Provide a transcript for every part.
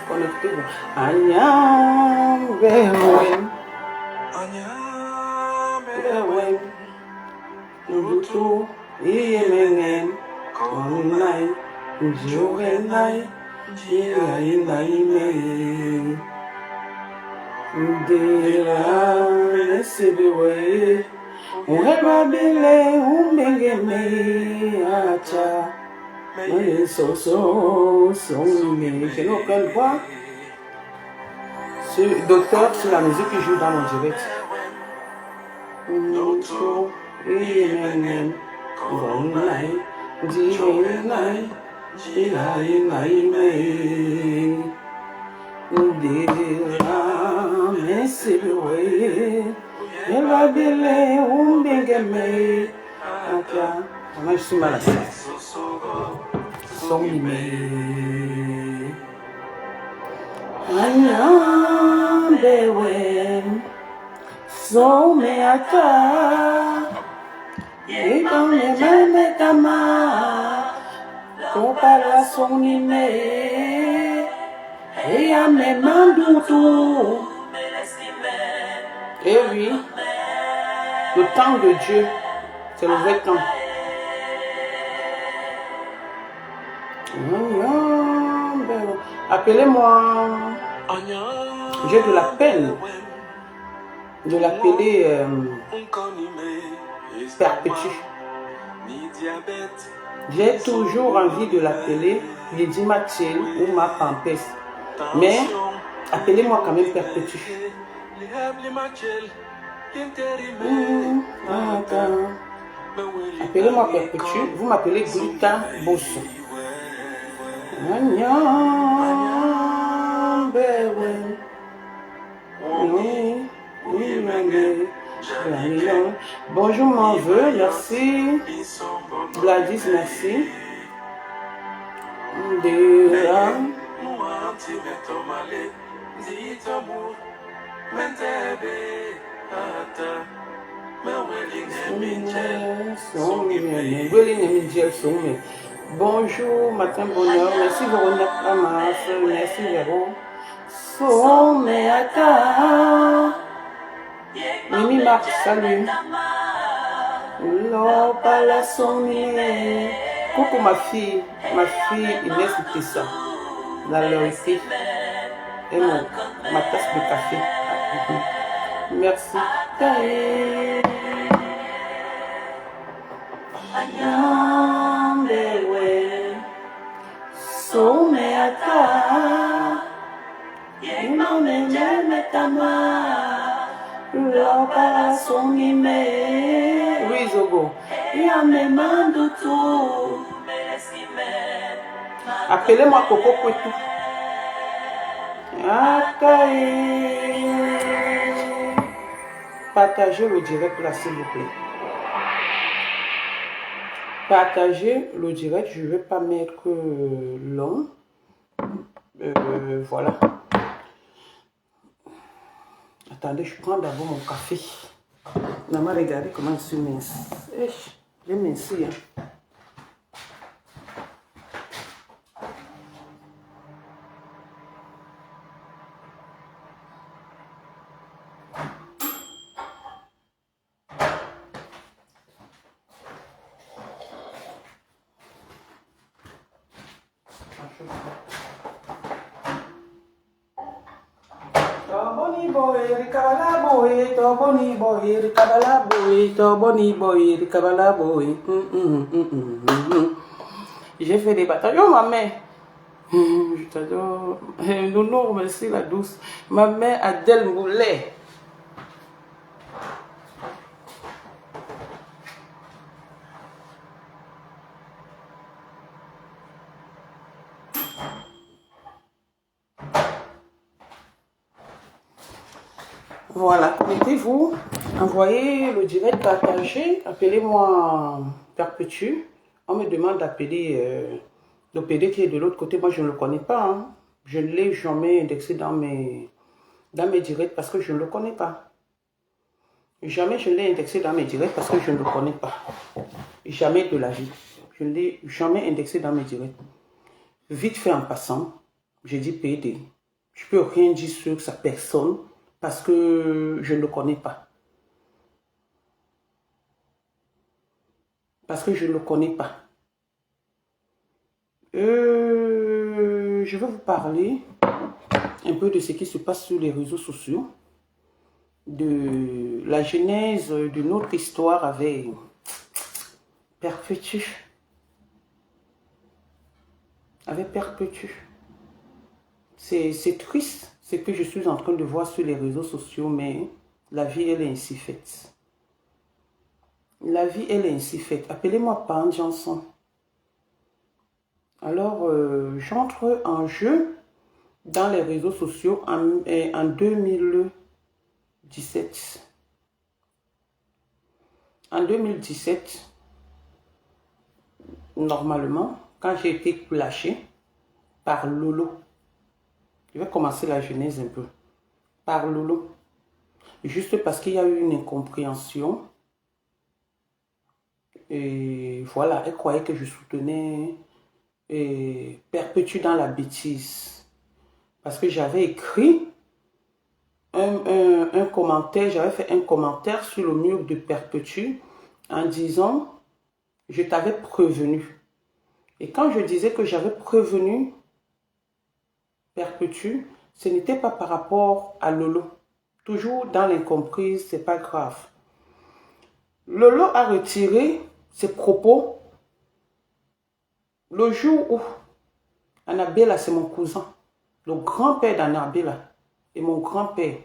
Connectez-vous. Anyam bewen. Bewen. Nubutu. Iyemengen. Konai. Njorenai. Jiainaime. Ndela nesibiwe. Uhebabile umbengeme acha. Je n'ai aucune voix. Ce docteur, c'est la musique qui joue dans mon direct. Je suis mal assis. Anyambewe someata idone kama kopala sonime eya me mandutu. Eh oui, le temps de Dieu, c'est le vrai temps. Appelez-moi. J'ai de la peine de l'appeler Perpétue. J'ai toujours envie de l'appeler Lady Mathieu ou ma Pampès. Mais appelez-moi quand même Perpétue. Appelez-moi Perpétue. Vous m'appelez Glita Bosso. Bonjour mon vœu, merci. Gladys, merci. Bonjour, matin bonheur, merci Véronique Amas, merci Véro. Someata. Mimi Marc, salut. Lopala Somé. Coucou ma fille Inès Tessa, la loyauté. Et ma tasse de café. Merci. Someata. Oui, Zogo. Appelez-moi Coco Kouetou. Partagez le direct là, s'il vous plaît. Partagez le direct, je ne vais pas mettre long. Voilà. Attendez, je prends d'abord mon café. Maman, regardez comment je suis mince. J'ai minci. Hein. J'ai fait des batailles. Oh, ma mère. Je t'adore. Non, merci la douce. Ma mère Adèle Moulet. Voilà, connectez-vous, envoyez le direct, partagez, appelez-moi Perpétue. On me demande d'appeler le PD qui est de l'autre côté, moi je ne le connais pas. Hein. Je ne l'ai jamais indexé dans mes directs parce que je ne le connais pas. Jamais je l'ai indexé dans mes directs parce que je ne le connais pas. Jamais de la vie. Je ne l'ai jamais indexé dans mes directs. Vite fait en passant, j'ai dit PD. Je ne peux rien dire sur sa personne parce que je ne le connais pas. Parce que je ne le connais pas. Je vais vous parler un peu de ce qui se passe sur les réseaux sociaux, de la genèse de notre histoire avec Perpétue. Avec Perpétue. C'est triste ce que je suis en train de voir sur les réseaux sociaux, mais la vie, elle est ainsi faite. La vie, elle est ainsi faite. Appelez-moi Pan Johnson. Alors, j'entre en jeu dans les réseaux sociaux en 2017. En 2017, normalement, quand j'ai été lâché par Lolo, je vais commencer la genèse un peu, par Lolo, juste parce qu'il y a eu une incompréhension. Et voilà, elle croyait que je soutenais Perpétue dans la bêtise. Parce que j'avais écrit un commentaire, j'avais fait un commentaire sur le mur de Perpétue en disant « Je t'avais prévenu ». Et quand je disais que j'avais prévenu Perpétue, ce n'était pas par rapport à Lolo. Toujours dans l'incomprise, c'est pas grave. Lolo a retiré ses propos le jour où Annabella, c'est mon cousin, le grand-père d'Annabella et mon grand-père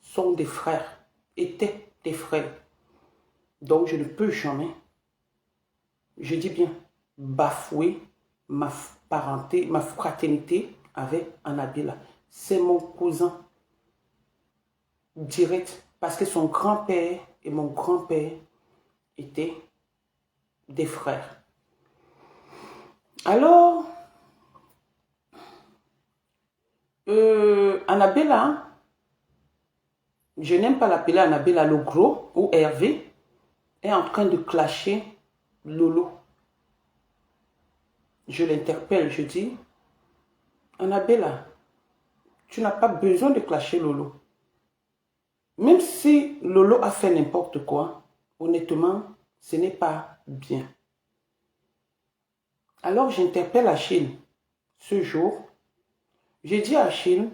sont des frères, étaient des frères. Donc je ne peux jamais, je dis bien, bafouer ma parenté, ma fraternité avec Annabella. C'est mon cousin direct parce que son grand-père et mon grand-père étaient des frères. Alors, Annabella, je n'aime pas l'appeler Annabella le gros ou Hervé, est en train de clasher Lolo. Je l'interpelle, je dis, Annabella, tu n'as pas besoin de clasher Lolo. Même si Lolo a fait n'importe quoi, honnêtement, ce n'est pas bien. Alors j'interpelle Achille. Ce jour, j'ai dit à Achille,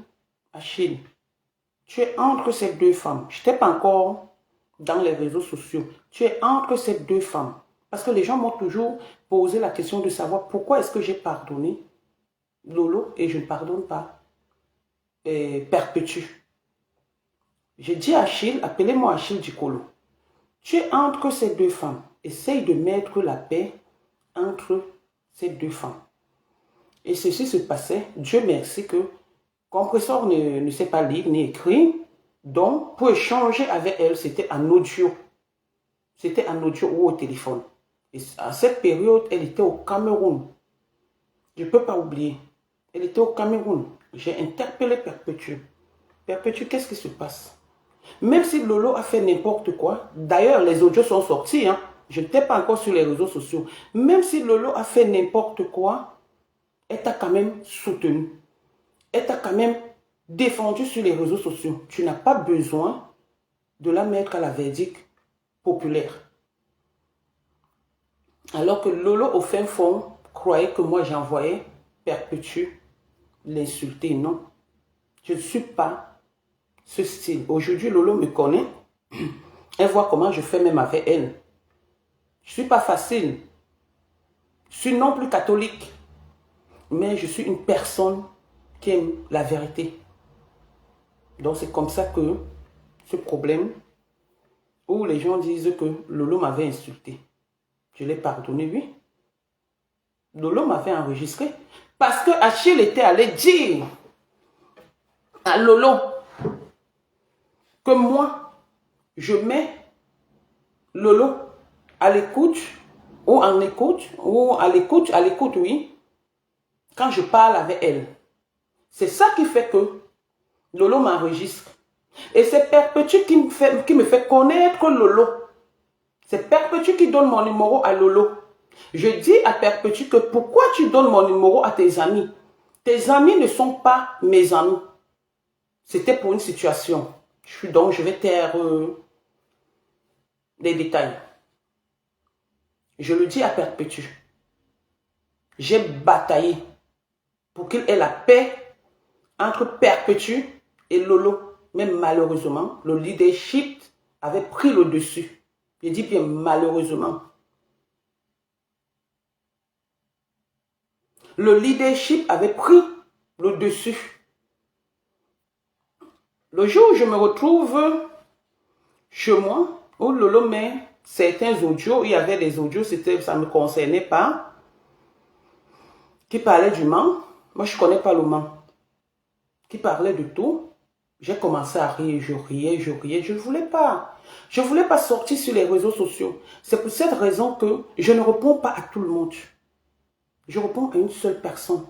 tu es entre ces deux femmes. Je n'étais pas encore dans les réseaux sociaux. Tu es entre ces deux femmes. Parce que les gens m'ont toujours posé la question de savoir pourquoi est-ce que j'ai pardonné Lolo et je ne pardonne pas Perpétue. J'ai dit à Achille, appelez-moi Achille Dicolo. Tu es entre ces deux femmes. Essaye de mettre la paix entre ces deux femmes. Et ceci se passait, Dieu merci que Compressor ne sait pas lire ni écrire, donc pour échanger avec elle, c'était en audio. C'était en audio ou au téléphone. Et à cette période, elle était au Cameroun. Je ne peux pas oublier. Elle était au Cameroun. J'ai interpellé Perpétue. Perpétue, qu'est-ce qui se passe? Même si Lolo a fait n'importe quoi, d'ailleurs les audios sont sortis, hein. Je n'étais pas encore sur les réseaux sociaux. Même si Lolo a fait n'importe quoi, elle t'a quand même soutenu. Elle t'a quand même défendu sur les réseaux sociaux. Tu n'as pas besoin de la mettre à la verdict populaire. Alors que Lolo, au fin fond, croyait que moi j'envoyais Perpétue l'insulter. Non, je ne suis pas ce style. Aujourd'hui, Lolo me connaît. Elle voit comment je fais même avec elle. Je ne suis pas facile. Je suis non plus catholique. Mais je suis une personne qui aime la vérité. Donc c'est comme ça que ce problème où les gens disent que Lolo m'avait insulté. Je l'ai pardonné, oui. Lolo m'avait enregistré. Parce que Achille était allé dire à Lolo que moi, je mets Lolo à l'écoute, ou en écoute, ou à l'écoute, oui, quand je parle avec elle. C'est ça qui fait que Lolo m'enregistre. Et c'est Perpétue qui me fait connaître Lolo. C'est Perpétue qui donne mon numéro à Lolo. Je dis à Perpétue que pourquoi tu donnes mon numéro à tes amis? Tes amis ne sont pas mes amis. C'était pour une situation. Donc, je vais taire les détails. Je le dis à Perpétue. J'ai bataillé pour qu'il ait la paix entre Perpétue et Lolo. Mais malheureusement, le leadership avait pris le dessus. Je dis bien malheureusement. Le leadership avait pris le dessus. Le jour où je me retrouve chez moi, où Lolo met certains audios, il y avait des audios, ça ne me concernait pas, qui parlaient du Mans. Moi, je ne connais pas le Mans. Qui parlait de tout. J'ai commencé à rire, je riais, je ne voulais pas. Je ne voulais pas sortir sur les réseaux sociaux. C'est pour cette raison que je ne réponds pas à tout le monde. Je réponds à une seule personne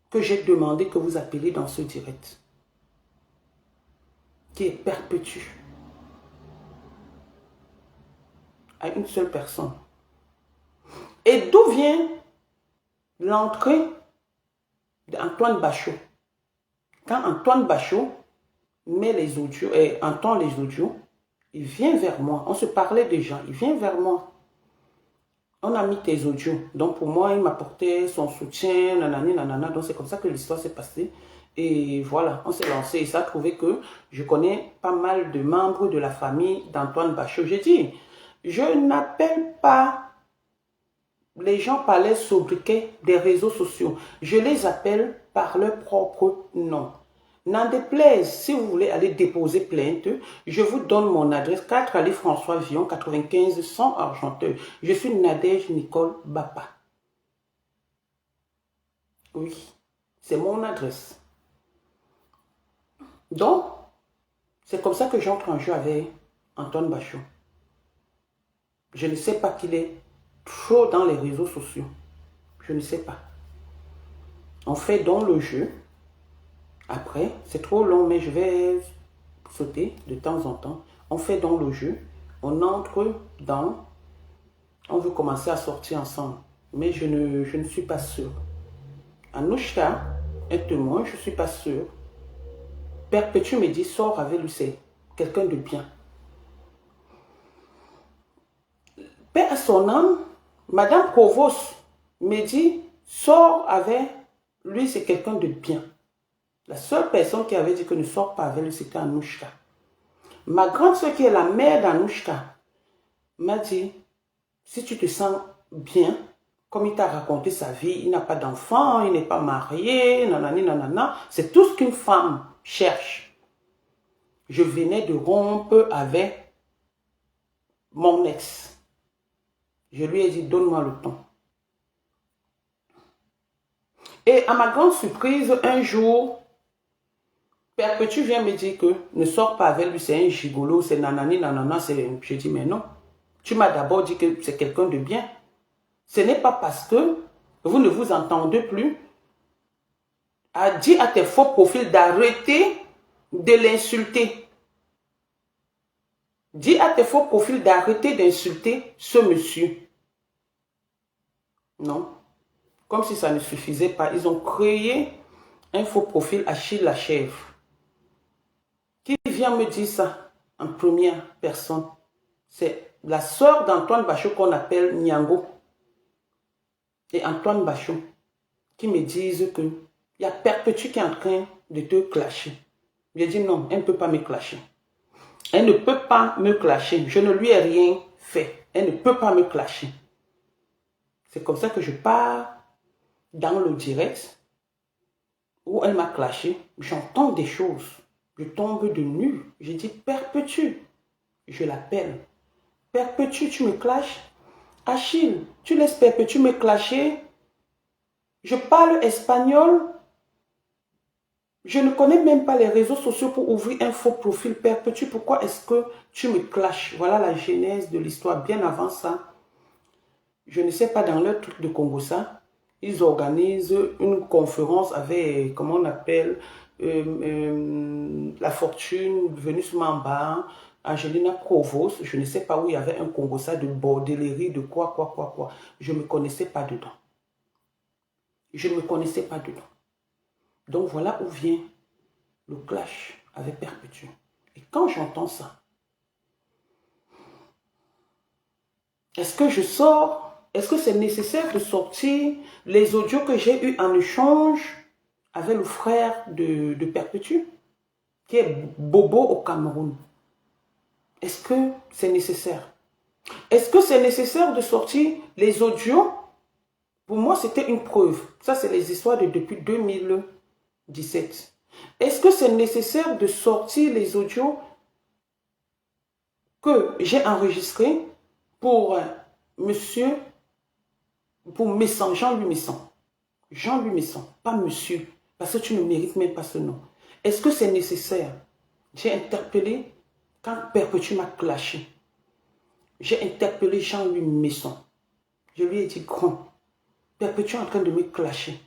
que j'ai demandé que vous appeliez dans ce direct. Qui est Perpétue. À une seule personne. Et d'où vient l'entrée d'Antoine Bachot? Quand Antoine Bachot met les audios et entend les audios, il vient vers moi. On se parlait déjà. Il vient vers moi. On a mis tes audios. Donc pour moi, il m'apportait son soutien, nanani, nanana. Donc c'est comme ça que l'histoire s'est passée. Et voilà, on s'est lancé. Et ça a trouvé que je connais pas mal de membres de la famille d'Antoine Bachot. J'ai dit, je n'appelle pas les gens par les sobriquets des réseaux sociaux. Je les appelle par leur propre nom. N'en déplaise, si vous voulez aller déposer plainte, je vous donne mon adresse, 4 allée François Villon, 95 100 Argenteuil. Je suis Nadège Nicole Bapa. Oui, c'est mon adresse. Donc, c'est comme ça que j'entre en jeu avec Antoine Bachot. Je ne sais pas qu'il est trop dans les réseaux sociaux. Je ne sais pas. On fait donc le jeu. Après, c'est trop long, mais je vais sauter de temps en temps. On fait donc le jeu. On entre dans... On veut commencer à sortir ensemble. Mais je ne suis pas sûre. Anouchka est témoin, je ne suis pas sûre. Perpétue me dit, sors avec lui, c'est quelqu'un de bien. Paix à son âme, Madame Provost me dit, sors avec lui, c'est quelqu'un de bien. La seule personne qui avait dit que ne sors pas avec lui, c'était Anouchka. Ma grande soeur, qui est la mère d'Anouchka, m'a dit, si tu te sens bien, comme il t'a raconté sa vie, il n'a pas d'enfant, il n'est pas marié, nanani, nanana, c'est tout ce qu'une femme cherche. Je venais de rompre avec mon ex. Je lui ai dit, donne-moi le temps. Et à ma grande surprise, un jour, Perpétue vient me dire que ne sors pas avec lui, c'est un gigolo, c'est nanani, nanana. Je dis, mais non. Tu m'as d'abord dit que c'est quelqu'un de bien. Ce n'est pas parce que vous ne vous entendez plus. Dis à tes faux profils d'arrêter de l'insulter. Dis à tes faux profils d'arrêter d'insulter ce monsieur. Non. Comme si ça ne suffisait pas. Ils ont créé un faux profil, Achille la chèvre. Qui vient me dire ça en première personne? C'est la sœur d'Antoine Bachot qu'on appelle Nyango. Et Antoine Bachot qui me disent que il y a Perpétue qui est en train de te clasher. J'ai dit non, elle ne peut pas me clasher. Elle ne peut pas me clasher. Je ne lui ai rien fait. Elle ne peut pas me clasher. C'est comme ça que je pars dans le direct où elle m'a clashé. J'entends des choses. Je tombe de nu. Je dis Perpétue. Je l'appelle. Perpétue, tu me clashes. Achille, tu laisses Perpétue me clasher. Je parle espagnol. Je ne connais même pas les réseaux sociaux pour ouvrir un faux profil. Perpétue, pourquoi est-ce que tu me clashes? Voilà la genèse de l'histoire. Bien avant ça, je ne sais pas, dans leur truc de Congo, ça, ils organisent une conférence avec, comment on appelle, La Fortune, Venus Mamba, Angelina Provost. Je ne sais pas où il y avait un Congo, ça, de bordellerie, de quoi. Je ne me connaissais pas dedans. Je ne me connaissais pas dedans. Donc voilà où vient le clash avec Perpétue. Et quand j'entends ça, est-ce que je sors? Est-ce que c'est nécessaire de sortir les audios que j'ai eus en échange avec le frère de Perpétue, qui est Bobo au Cameroun? Est-ce que c'est nécessaire? Est-ce que c'est nécessaire de sortir les audios? Pour moi, c'était une preuve. Ça, c'est les histoires de depuis 2017. Est-ce que c'est nécessaire de sortir les audios que j'ai enregistrés pour monsieur, pour Messan, Jean-Louis Messan? Jean-Louis Messan, pas monsieur, parce que tu ne mérites même pas ce nom. Est-ce que c'est nécessaire? J'ai interpellé, quand Perpétue m'a clashé, j'ai interpellé Jean-Louis Messan. Je lui ai dit, grand, Perpétue est en train de me clasher.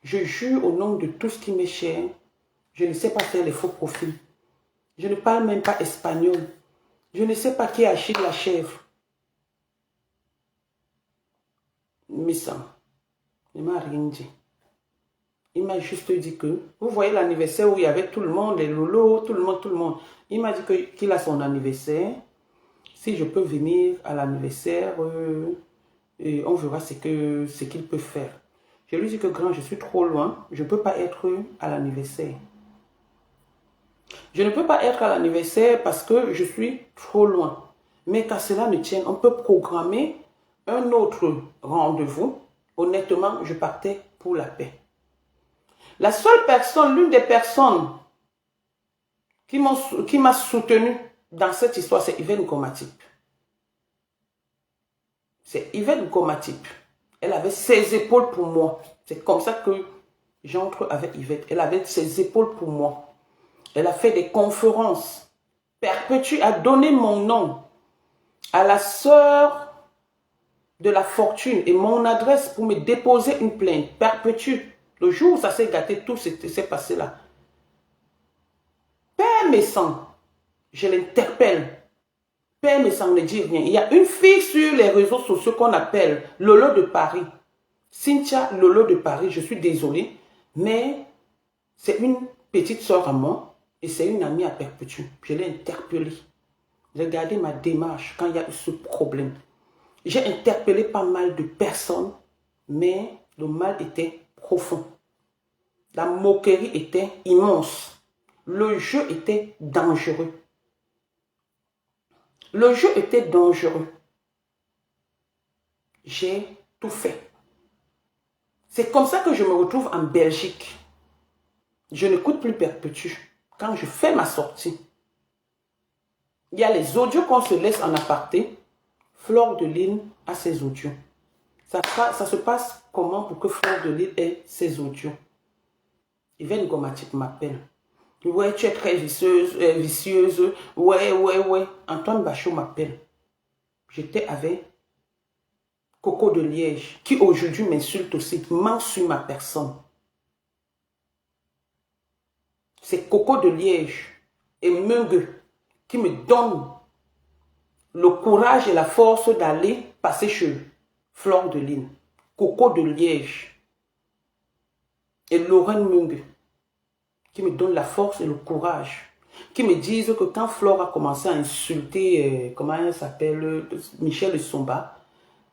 Je jure au nom de tout ce qui m'est cher, je ne sais pas faire les faux profils. Je ne parle même pas espagnol. Je ne sais pas qui est Achille la chèvre. Messan, il ne m'a rien dit. Il m'a juste dit que, vous voyez l'anniversaire où il y avait tout le monde, les lolos, tout le monde. Il m'a dit qu'il a son anniversaire. Si je peux venir à l'anniversaire, on verra ce qu'il peut faire. Je lui ai dit que grand, je suis trop loin, je ne peux pas être à l'anniversaire. Je ne peux pas être à l'anniversaire parce que je suis trop loin. Mais qu'à cela ne tienne, on peut programmer un autre rendez-vous. Honnêtement, je partais pour la paix. La seule personne, l'une des personnes qui m'a soutenu dans cette histoire, c'est Yvette Gomatip. C'est Yvette Gomatip. Elle avait ses épaules pour moi. C'est comme ça que j'entre avec Yvette. Elle avait ses épaules pour moi. Elle a fait des conférences. Perpétue a donné mon nom à la sœur de la fortune et mon adresse pour me déposer une plainte. Perpétue. Le jour où ça s'est gâté, tout s'est passé là. Père Messan, je l'interpelle. Père Messan ne dit rien. Il y a une fille sur les réseaux sociaux qu'on appelle Lolo de Paris. Cynthia Lolo de Paris, je suis désolée, mais c'est une petite soeur à moi et c'est une amie à Perpétue. Je l'ai interpellée. Regardez ma démarche quand il y a eu ce problème. J'ai interpellé pas mal de personnes, mais le mal était profond. La moquerie était immense. Le jeu était dangereux. Le jeu était dangereux. J'ai tout fait. C'est comme ça que je me retrouve en Belgique. Je n'écoute plus Perpétue. Quand je fais ma sortie, il y a les audios qu'on se laisse en aparté. Fleur de Lys a ses audios. Ça se passe comment pour que Fleur de Lys ait ses audios? Yvette Gomatip m'appelle. Ouais, tu es très vicieuse. Ouais. Antoine Bachot m'appelle. J'étais avec Coco de Liège, qui aujourd'hui m'insulte aussi, ment sur ma personne. C'est Coco de Liège et Meung qui me donnent le courage et la force d'aller passer chez Fleur de Lys. Coco de Liège et Lorraine Meung qui me donnent la force et le courage, qui me disent que quand Flore a commencé à insulter, comment elle s'appelle, Michel Essomba,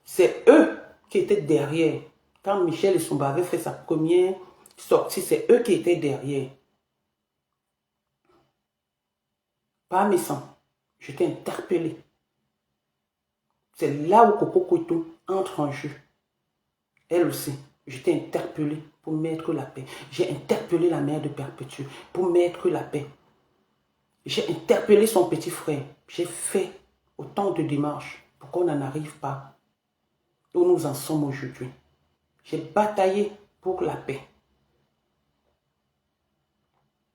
c'est eux qui étaient derrière. Quand Michel Essomba avait fait sa première sortie, c'est eux qui étaient derrière. Pas Messan, j'étais interpellé. C'est là où Coco Couteau entre en jeu. Elle aussi, j'étais interpellé pour mettre la paix. J'ai interpellé la mère de Perpétue pour mettre la paix. J'ai interpellé son petit frère. J'ai fait autant de démarches pour qu'on n'en arrive pas où nous en sommes aujourd'hui. J'ai bataillé pour la paix.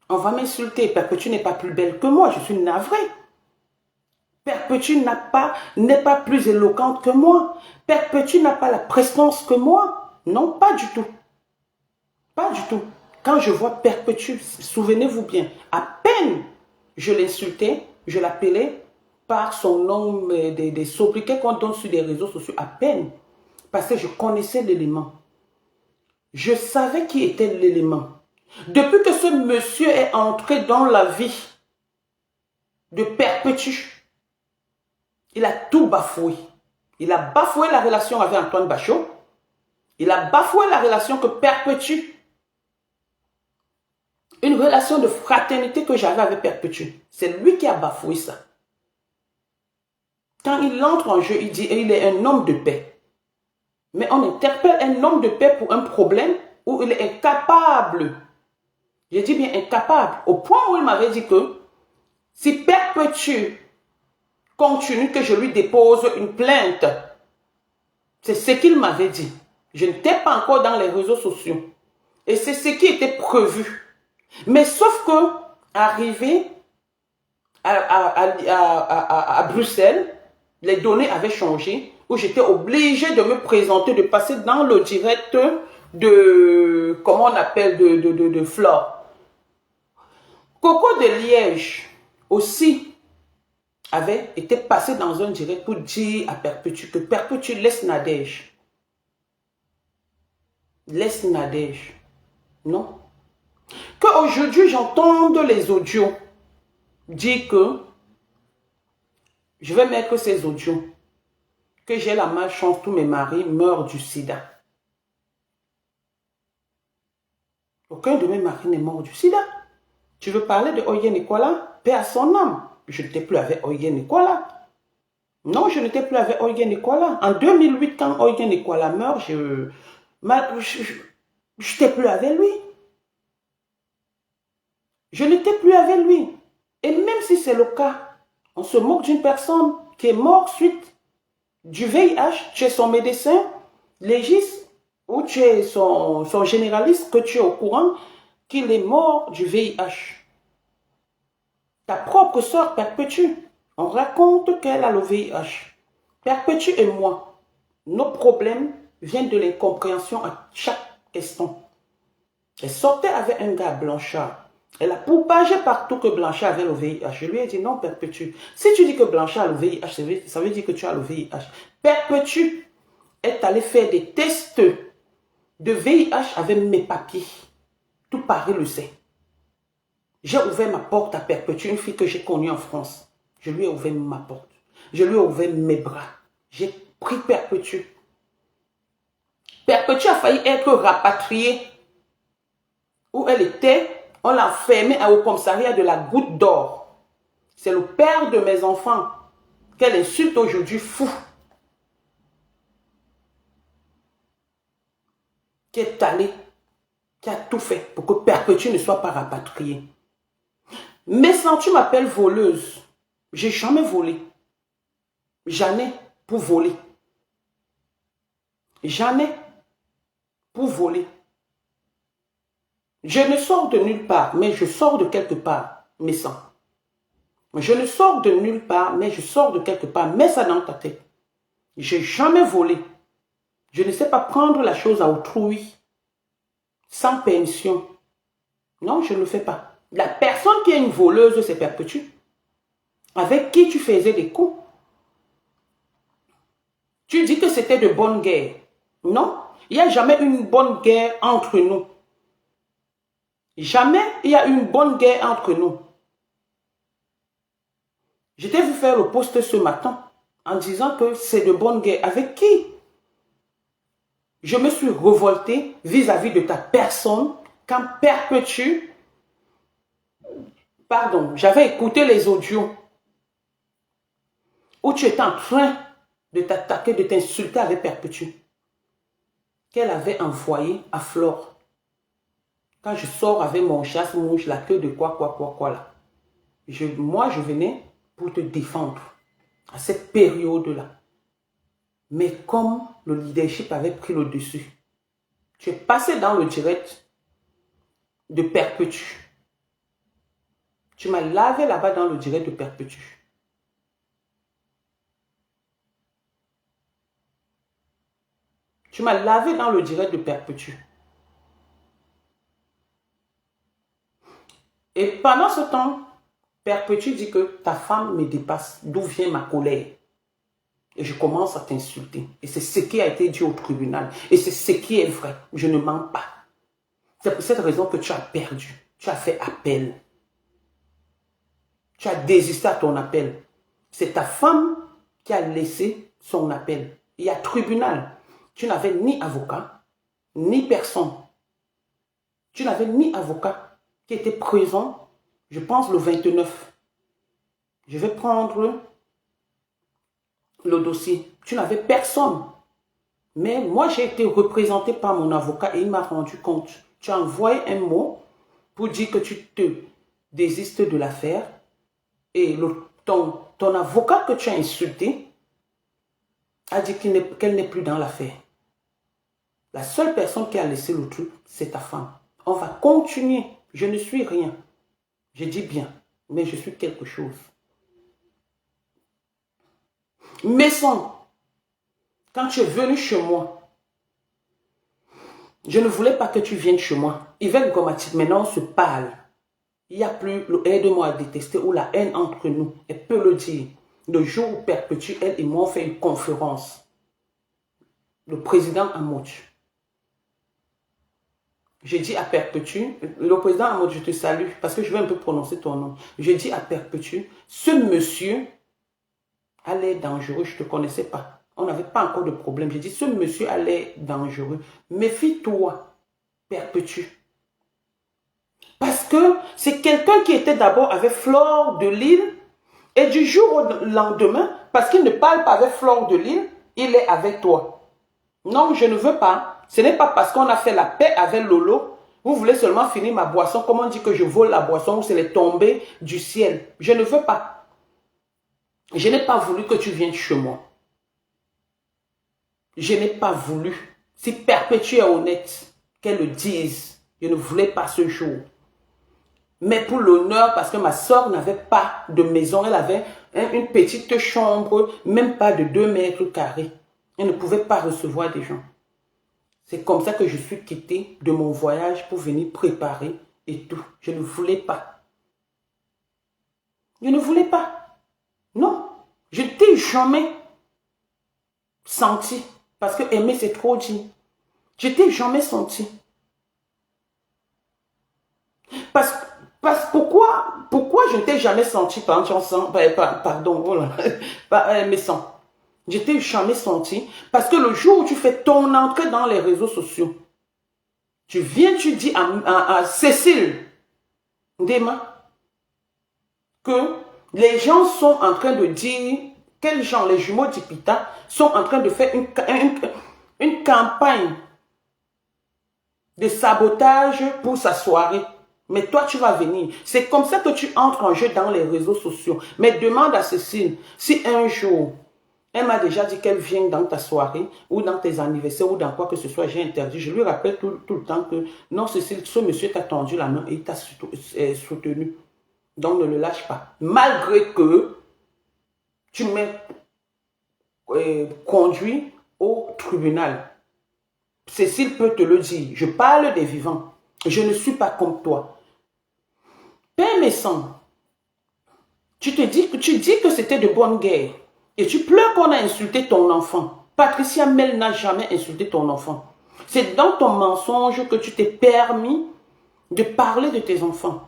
On va m'insulter. Perpétue n'est pas plus belle que moi. Je suis navrée. Perpétue n'est pas plus éloquente que moi. Perpétue n'a pas la prestance que moi. Non, pas du tout. Pas du tout. Quand je vois Perpétue, souvenez-vous bien, à peine je l'insultais, je l'appelais par son nom des sobriquets qu'on donne sur les réseaux sociaux, à peine, parce que je connaissais l'élément. Je savais qui était l'élément. Depuis que ce monsieur est entré dans la vie de Perpétue, il a tout bafoué. Il a bafoué la relation avec Antoine Bachot. Il a bafoué la relation que Perpétue, une relation de fraternité que j'avais avec Perpétue. C'est lui qui a bafoué ça. Quand il entre en jeu, il dit qu'il est un homme de paix. Mais on interpelle un homme de paix pour un problème où il est incapable. Je dis bien incapable. Au point où il m'avait dit que si Perpétue continue, que je lui dépose une plainte. C'est ce qu'il m'avait dit. Je n'étais pas encore dans les réseaux sociaux. Et c'est ce qui était prévu. Mais sauf que, arrivé à Bruxelles, les données avaient changé, où j'étais obligée de me présenter, de passer dans le direct de, comment on appelle, de Flore. Coco de Liège aussi avait été passé dans un direct pour dire à Perpétue que Perpétue laisse Nadège. Laisse Nadège. Non. Qu'aujourd'hui j'entende les audios dire que je vais mettre ces audios, que j'ai la malchance, tous mes maris meurent du sida. Aucun de mes maris n'est mort du sida. Tu veux parler de Oye Nicolas? Paix à son âme. Je n'étais plus avec Oye Nicolas. Non, je n'étais plus avec Oye Nicolas. En 2008, quand Oye Nicolas meurt, je n'étais plus avec lui. Je n'étais plus avec lui. Et même si c'est le cas, on se moque d'une personne qui est morte suite du VIH, tu es son médecin légiste ou tu es son généraliste, que tu es au courant qu'il est mort du VIH. Ta propre soeur Perpétue, on raconte qu'elle a le VIH. Perpétue et moi, nos problèmes viennent de l'incompréhension à chaque instant. Elle sortait avec un gars Blanchard. Elle a propagé partout que Blanchard avait le VIH. Je lui ai dit non, Perpétue. Si tu dis que Blanchard a le VIH, ça veut dire que tu as le VIH. Perpétue est allée faire des tests de VIH avec mes papiers. Tout Paris le sait. J'ai ouvert ma porte à Perpétue, une fille que j'ai connue en France. Je lui ai ouvert ma porte. Je lui ai ouvert mes bras. J'ai pris Perpétue. Perpétue a failli être rapatriée où elle était. On l'a enfermée au commissariat de la Goutte d'Or. C'est le père de mes enfants qu'elle insulte aujourd'hui fou. Qui est allé, qui a tout fait pour que Perpétue ne soit pas rapatriée. Mais sans tu m'appelles voleuse, j'ai jamais volé. Jamais pour voler. Jamais pour voler. Je ne sors de nulle part, mais je sors de quelque part, mais sans. Je ne sors de nulle part, mais je sors de quelque part. Mets ça dans ta tête. J'ai jamais volé. Je ne sais pas prendre la chose à autrui sans permission. Non, je ne le fais pas. La personne qui est une voleuse, c'est Perpétue. Avec qui tu faisais des coups. Tu dis que c'était de bonne guerre. Non, il n'y a jamais eu une bonne guerre entre nous. Jamais il y a eu une bonne guerre entre nous. Je t'ai vu faire le post ce matin en disant que c'est de bonne guerre. Avec qui? Je me suis révolté vis-à-vis de ta personne quand Perpétue, pardon, j'avais écouté les audios où tu étais en train de t'attaquer, de t'insulter avec Perpétue, qu'elle avait envoyé à Flore. Quand je sors avec mon chasse-mouche, la queue de quoi là. Moi, je venais pour te défendre à cette période-là. Mais comme le leadership avait pris le dessus, tu es passé dans le direct de Perpétue. Tu m'as lavé là-bas dans le direct de Perpétue. Tu m'as lavé dans le direct de Perpétue. Et pendant ce temps, Perpétue dit que ta femme me dépasse. D'où vient ma colère? Et je commence à t'insulter. Et c'est ce qui a été dit au tribunal. Et c'est ce qui est vrai. Je ne mens pas. C'est pour cette raison que tu as perdu. Tu as fait appel. Tu as désisté à ton appel. C'est ta femme qui a laissé son appel. Il y a tribunal. Tu n'avais ni avocat, ni personne. Tu n'avais ni avocat qui était présent, je pense, le 29. Je vais prendre le dossier. Tu n'avais personne. Mais moi, j'ai été représenté par mon avocat et il m'a rendu compte. Tu as envoyé un mot pour dire que tu te désistes de l'affaire et ton avocat que tu as insulté a dit qu'elle n'est plus dans l'affaire. La seule personne qui a laissé le truc, c'est ta femme. On va continuer. Je ne suis rien. Je dis bien, mais je suis quelque chose. Maison, quand tu es venu chez moi, je ne voulais pas que tu viennes chez moi. Yvette Gomatique, maintenant on se parle. Il n'y a plus le aide-moi à détester ou la haine entre nous. Elle peut le dire. Le jour où Perpétue, elle et moi, on fait une conférence. Le président Amouch. J'ai dit à Perpétue, le président Amouch, je te salue, parce que je vais un peu prononcer ton nom. J'ai dit à Perpétue, ce monsieur a l'air dangereux, je ne te connaissais pas. On n'avait pas encore de problème. J'ai dit, ce monsieur a l'air dangereux. Méfie-toi, Perpétue. Parce que c'est quelqu'un qui était d'abord avec Flore de Lille et du jour au lendemain, parce qu'il ne parle pas avec Flore de Lille, il est avec toi. Non, je ne veux pas. Ce n'est pas parce qu'on a fait la paix avec Lolo, vous voulez seulement finir ma boisson, comme on dit que je vole la boisson ou c'est les tombées du ciel. Je ne veux pas. Je n'ai pas voulu que tu viennes chez moi. Je n'ai pas voulu. Si Perpétue est honnête, qu'elle le dise. Je ne voulais pas ce jour. Mais pour l'honneur, parce que ma soeur n'avait pas de maison, elle avait une petite chambre, même pas de 2 mètres carrés. Elle ne pouvait pas recevoir des gens. C'est comme ça que je suis quittée de mon voyage pour venir préparer et tout. Je ne voulais pas. Je ne voulais pas. Non. Je ne t'ai jamais senti. Parce que aimer, c'est trop dit. Je ne t'ai jamais senti. Pourquoi je ne t'ai jamais senti, pardon, voilà, mes sangs. Je ne t'ai jamais senti. Parce que le jour où tu fais ton entrée dans les réseaux sociaux, tu viens, tu dis à Cécile Ndema que les gens sont en train de dire, quels gens, les jumeaux d'Ipita, sont en train de faire une campagne de sabotage pour sa soirée. Mais toi, tu vas venir. C'est comme ça que tu entres en jeu dans les réseaux sociaux. Mais demande à Cécile, si un jour, elle m'a déjà dit qu'elle vient dans ta soirée, ou dans tes anniversaires, ou dans quoi que ce soit, j'ai interdit. Je lui rappelle tout le temps que, non Cécile, ce monsieur t'a tendu la main et il t'a soutenu. Donc ne le lâche pas. Malgré que tu m'aies conduit au tribunal. Cécile peut te le dire. Je parle des vivants. Je ne suis pas comme toi. Père Messan, tu dis que c'était de bonne guerre. Et tu pleures qu'on a insulté ton enfant. Patricia Mel n'a jamais insulté ton enfant. C'est dans ton mensonge que tu t'es permis de parler de tes enfants.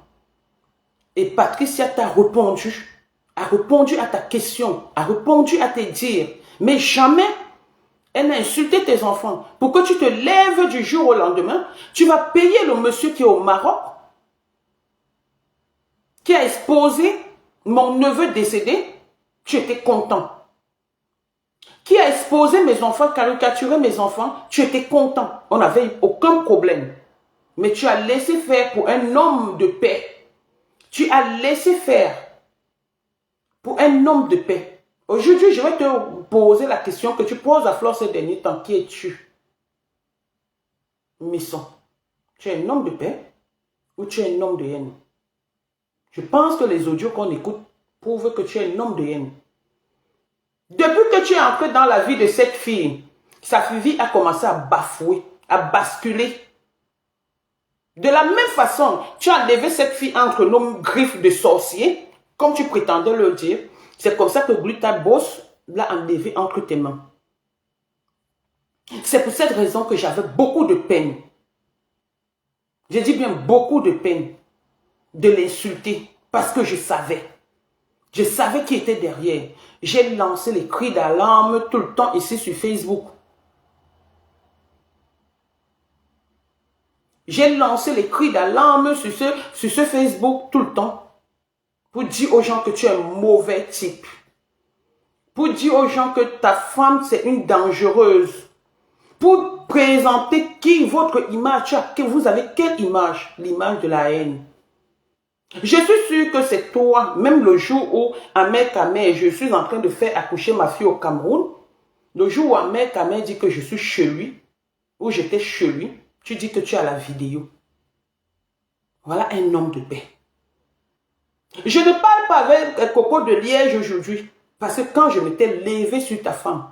Et Patricia t'a répondu. A répondu à ta question. A répondu à tes dires. Mais jamais elle n'a insulté tes enfants. Pour que tu te lèves du jour au lendemain, tu vas payer le monsieur qui est au Maroc, qui a exposé mon neveu décédé. Tu étais content. Qui a exposé mes enfants, caricaturé mes enfants, tu étais content. On n'avait eu aucun problème. Mais tu as laissé faire pour un homme de paix. Tu as laissé faire pour un homme de paix. Aujourd'hui, je vais te poser la question que tu poses à Flore ces derniers temps. Qui es-tu? Misson. Tu es un homme de paix ou tu es un homme de haine? Je pense que les audios qu'on écoute prouvent que tu es un homme de haine. Depuis que tu es entré dans la vie de cette fille, sa vie a commencé à bafouer, à basculer. De la même façon, tu as levé cette fille entre nos griffes de sorcier, comme tu prétendais le dire. C'est comme ça que Gluta Boss l'a enlevé entre tes mains. C'est pour cette raison que j'avais beaucoup de peine. J'ai dit bien beaucoup de peine de l'insulter parce que je savais. Je savais qui était derrière. J'ai lancé les cris d'alarme tout le temps ici sur Facebook. J'ai lancé les cris d'alarme sur ce Facebook tout le temps. Pour dire aux gens que tu es un mauvais type. Pour dire aux gens que ta femme c'est une dangereuse. Pour présenter qui votre image, que vous avez quelle image? L'image de la haine. Je suis sûr que c'est toi, même le jour où Ahmed Kamer, je suis en train de faire accoucher ma fille au Cameroun, le jour où Ahmed Kamer dit que je suis chez lui, où j'étais chez lui, tu dis que tu as la vidéo. Voilà un homme de paix. Je ne parle pas avec Coco de Liège aujourd'hui, parce que quand je m'étais levé sur ta femme,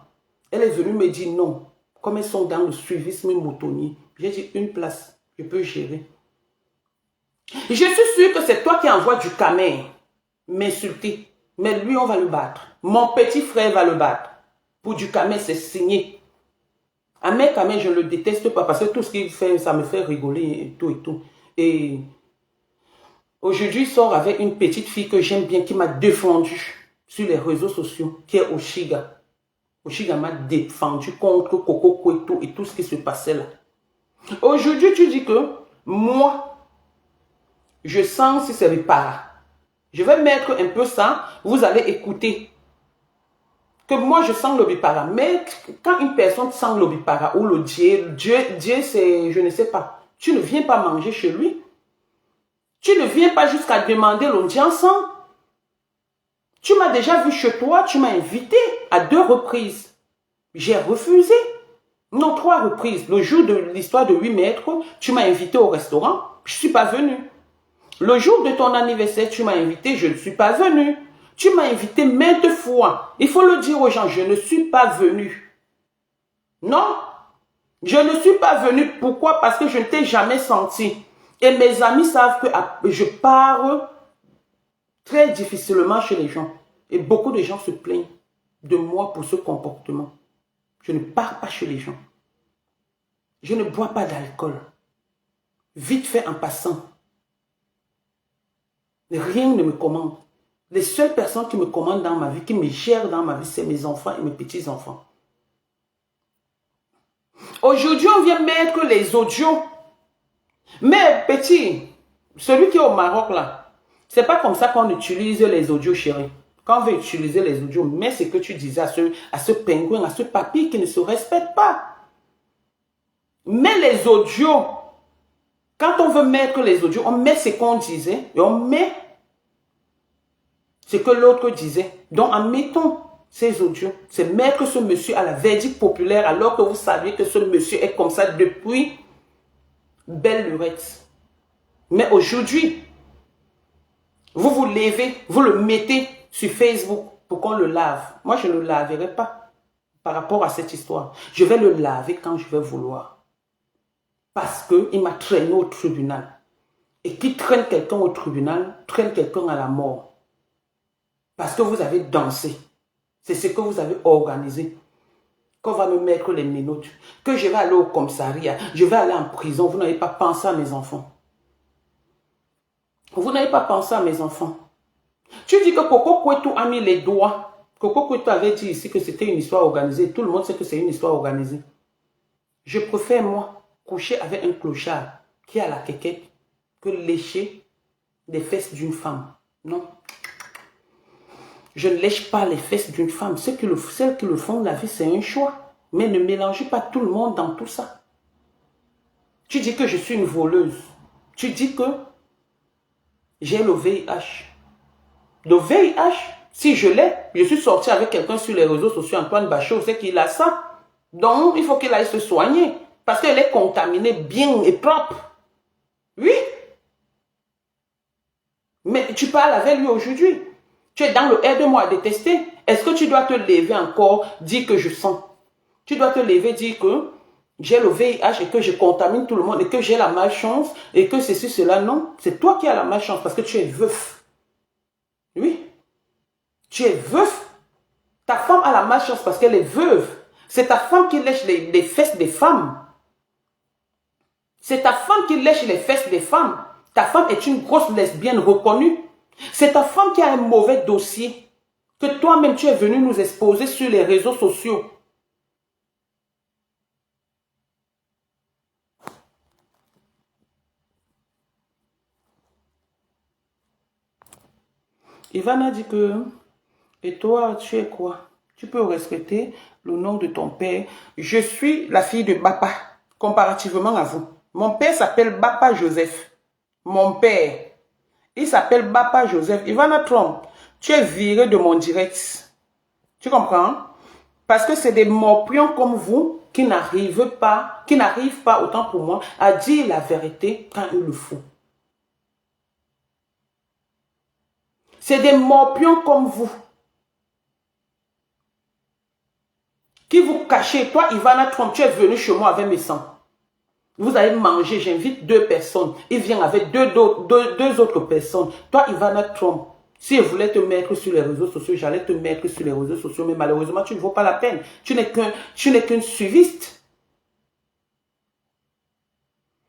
elle est venue me dire non, comme elles sont dans le suivisme moutonnier. J'ai dit une place, je peux gérer. Je suis sûr que c'est toi qui envoies du Kamer m'insulter. Mais lui, on va le battre. Mon petit frère va le battre. Pour du Kamer, c'est signé. Ahmed Kamer, je ne le déteste pas parce que tout ce qu'il fait, ça me fait rigoler et tout et tout. Et aujourd'hui, il sort avec une petite fille que j'aime bien, qui m'a défendu sur les réseaux sociaux, qui est Oshiga. Oshiga m'a défendu contre Coco Kweto et tout ce qui se passait là. Aujourd'hui, tu dis que moi, je sens si c'est Bipara. Je vais mettre un peu ça, vous allez écouter. Que moi je sens le Bipara. Mais quand une personne sent le Bipara ou le Dieu c'est, je ne sais pas. Tu ne viens pas manger chez lui. Tu ne viens pas jusqu'à demander l'audience. Tu m'as déjà vu chez toi, tu m'as invité à 2 reprises. J'ai refusé. Non, 3 reprises. Le jour de l'histoire de 8 mètres, tu m'as invité au restaurant. Je ne suis pas venue. Le jour de ton anniversaire, tu m'as invité, je ne suis pas venue. Tu m'as invité maintes fois. Il faut le dire aux gens, je ne suis pas venue. Non, je ne suis pas venue. Pourquoi? Parce que je ne t'ai jamais senti. Et mes amis savent que je pars très difficilement chez les gens. Et beaucoup de gens se plaignent de moi pour ce comportement. Je ne pars pas chez les gens. Je ne bois pas d'alcool. Vite fait en passant. Rien ne me commande. Les seules personnes qui me commandent dans ma vie, qui me gèrent dans ma vie, c'est mes enfants et mes petits-enfants. Aujourd'hui, on vient mettre les audios. Mais petit, celui qui est au Maroc là, c'est pas comme ça qu'on utilise les audios, chérie. Quand on veut utiliser les audios, mets ce que tu disais à ce pingouin, à ce papy qui ne se respecte pas. Mets les audios. Quand on veut mettre les audios, on met ce qu'on disait et on met ce que l'autre disait. Donc, admettons ces audios. C'est mettre ce monsieur à la verdict populaire alors que vous saviez que ce monsieur est comme ça depuis belle lurette. Mais aujourd'hui, vous vous levez, vous le mettez sur Facebook pour qu'on le lave. Moi, je ne le laverai pas par rapport à cette histoire. Je vais le laver quand je vais vouloir. Parce qu'il m'a traîné au tribunal. Et qui traîne quelqu'un au tribunal, traîne quelqu'un à la mort. Parce que vous avez dansé. C'est ce que vous avez organisé. Qu'on va me mettre les menottes. Que je vais aller au commissariat. Je vais aller en prison. Vous n'avez pas pensé à mes enfants. Vous n'avez pas pensé à mes enfants. Tu dis que Coco Kweto a mis les doigts. Coco Kweto avait dit ici que c'était une histoire organisée. Tout le monde sait que c'est une histoire organisée. Je préfère, moi, coucher avec un clochard qui a la quéquette que lécher les fesses d'une femme. Non. Je ne lèche pas les fesses d'une femme. Celles qui le font, la vie, c'est un choix. Mais ne mélangez pas tout le monde dans tout ça. Tu dis que je suis une voleuse. Tu dis que j'ai le VIH. Le VIH, si je l'ai, je suis sorti avec quelqu'un sur les réseaux sociaux, Antoine Bachot, c'est qu'il a ça. Donc, il faut qu'il aille se soigner. Parce qu'elle est contaminée bien et propre. Oui. Mais tu parles avec lui aujourd'hui. Tu es dans le aide-moi à détester. Est-ce que tu dois te lever encore, dire que je sens? Tu dois te lever, dire que j'ai le VIH et que je contamine tout le monde et que j'ai la malchance et que ceci, cela. Non, c'est toi qui as la malchance parce que tu es veuf. Oui. Tu es veuf. Ta femme a la malchance parce qu'elle est veuve. C'est ta femme qui lèche les fesses des femmes. C'est ta femme qui lèche les fesses des femmes. Ta femme est une grosse lesbienne reconnue. C'est ta femme qui a un mauvais dossier que toi-même tu es venu nous exposer sur les réseaux sociaux. Ivana dit que, et toi, tu es quoi? Tu peux respecter le nom de ton père. Je suis la fille de Bapa, comparativement à vous. Mon père s'appelle Bapa Joseph. Mon père, il s'appelle Bapa Joseph. Ivana Trump, tu es viré de mon direct. Tu comprends? Parce que c'est des morpions comme vous qui n'arrivent pas, autant pour moi, à dire la vérité quand il le faut. C'est des morpions comme vous qui vous cachez. Toi, Ivana Trump, tu es venu chez moi avec mes sangs. Vous allez manger, j'invite 2 personnes. Il vient avec deux autres personnes. Toi, Ivana Trump, si je voulais te mettre sur les réseaux sociaux, j'allais te mettre sur les réseaux sociaux, mais malheureusement, tu ne vaux pas la peine. Tu n'es qu'une suiviste.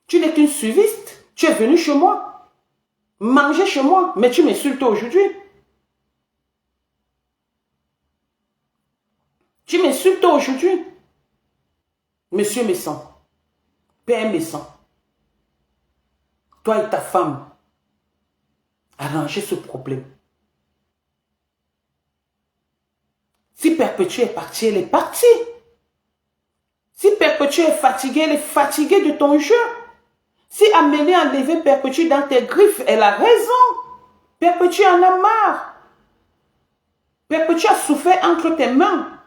Tu n'es qu'une suiviste. Tu es venu chez moi. Manger chez moi, mais tu m'insultes aujourd'hui. Tu m'insultes aujourd'hui. Monsieur Messan, Père Messan, toi et ta femme, arrangez ce problème. Si Perpétue est partie, elle est partie. Si Perpétue est fatiguée, elle est fatiguée de ton jeu. Si Amélie a enlevé Perpétue dans tes griffes, elle a raison. Perpétue en a marre. Perpétue a souffert entre tes mains.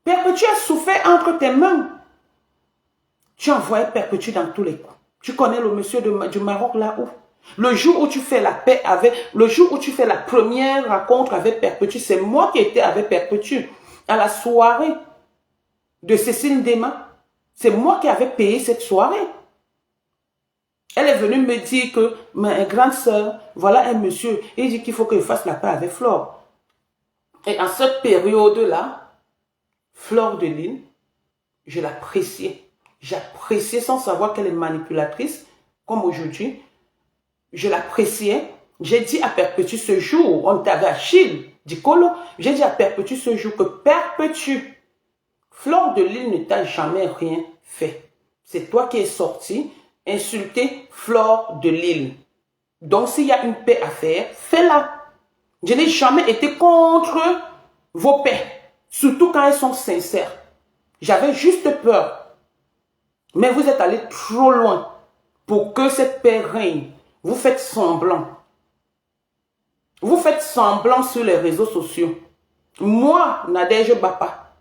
Perpétue a souffert entre tes mains. Tu envoyais Perpétue dans tous les coups. Tu connais le monsieur du Maroc là-haut. Le jour où tu fais la paix avec, le jour où tu fais la première rencontre avec Perpétue, c'est moi qui étais avec Perpétue à la soirée de Cécile Dema. C'est moi qui avais payé cette soirée. Elle est venue me dire que ma grande soeur, voilà un monsieur, il dit qu'il faut que je fasse la paix avec Flore. Et en cette période-là, Flore de Lille, je l'appréciais. J'appréciais sans savoir qu'elle est manipulatrice, comme aujourd'hui. Je l'appréciais. J'ai dit à Perpétue ce jour, on était avec Achille, Dicolo, j'ai dit à Perpétue ce jour que Perpétue, Flore de Lille ne t'a jamais rien fait. C'est toi qui es sorti insulter Flore de Lille. Donc s'il y a une paix à faire, fais-la. Je n'ai jamais été contre vos paix, surtout quand elles sont sincères. J'avais juste peur. Mais vous êtes allé trop loin pour que cette paix règne. Vous faites semblant. Vous faites semblant sur les réseaux sociaux. Moi, Nadège Bapa,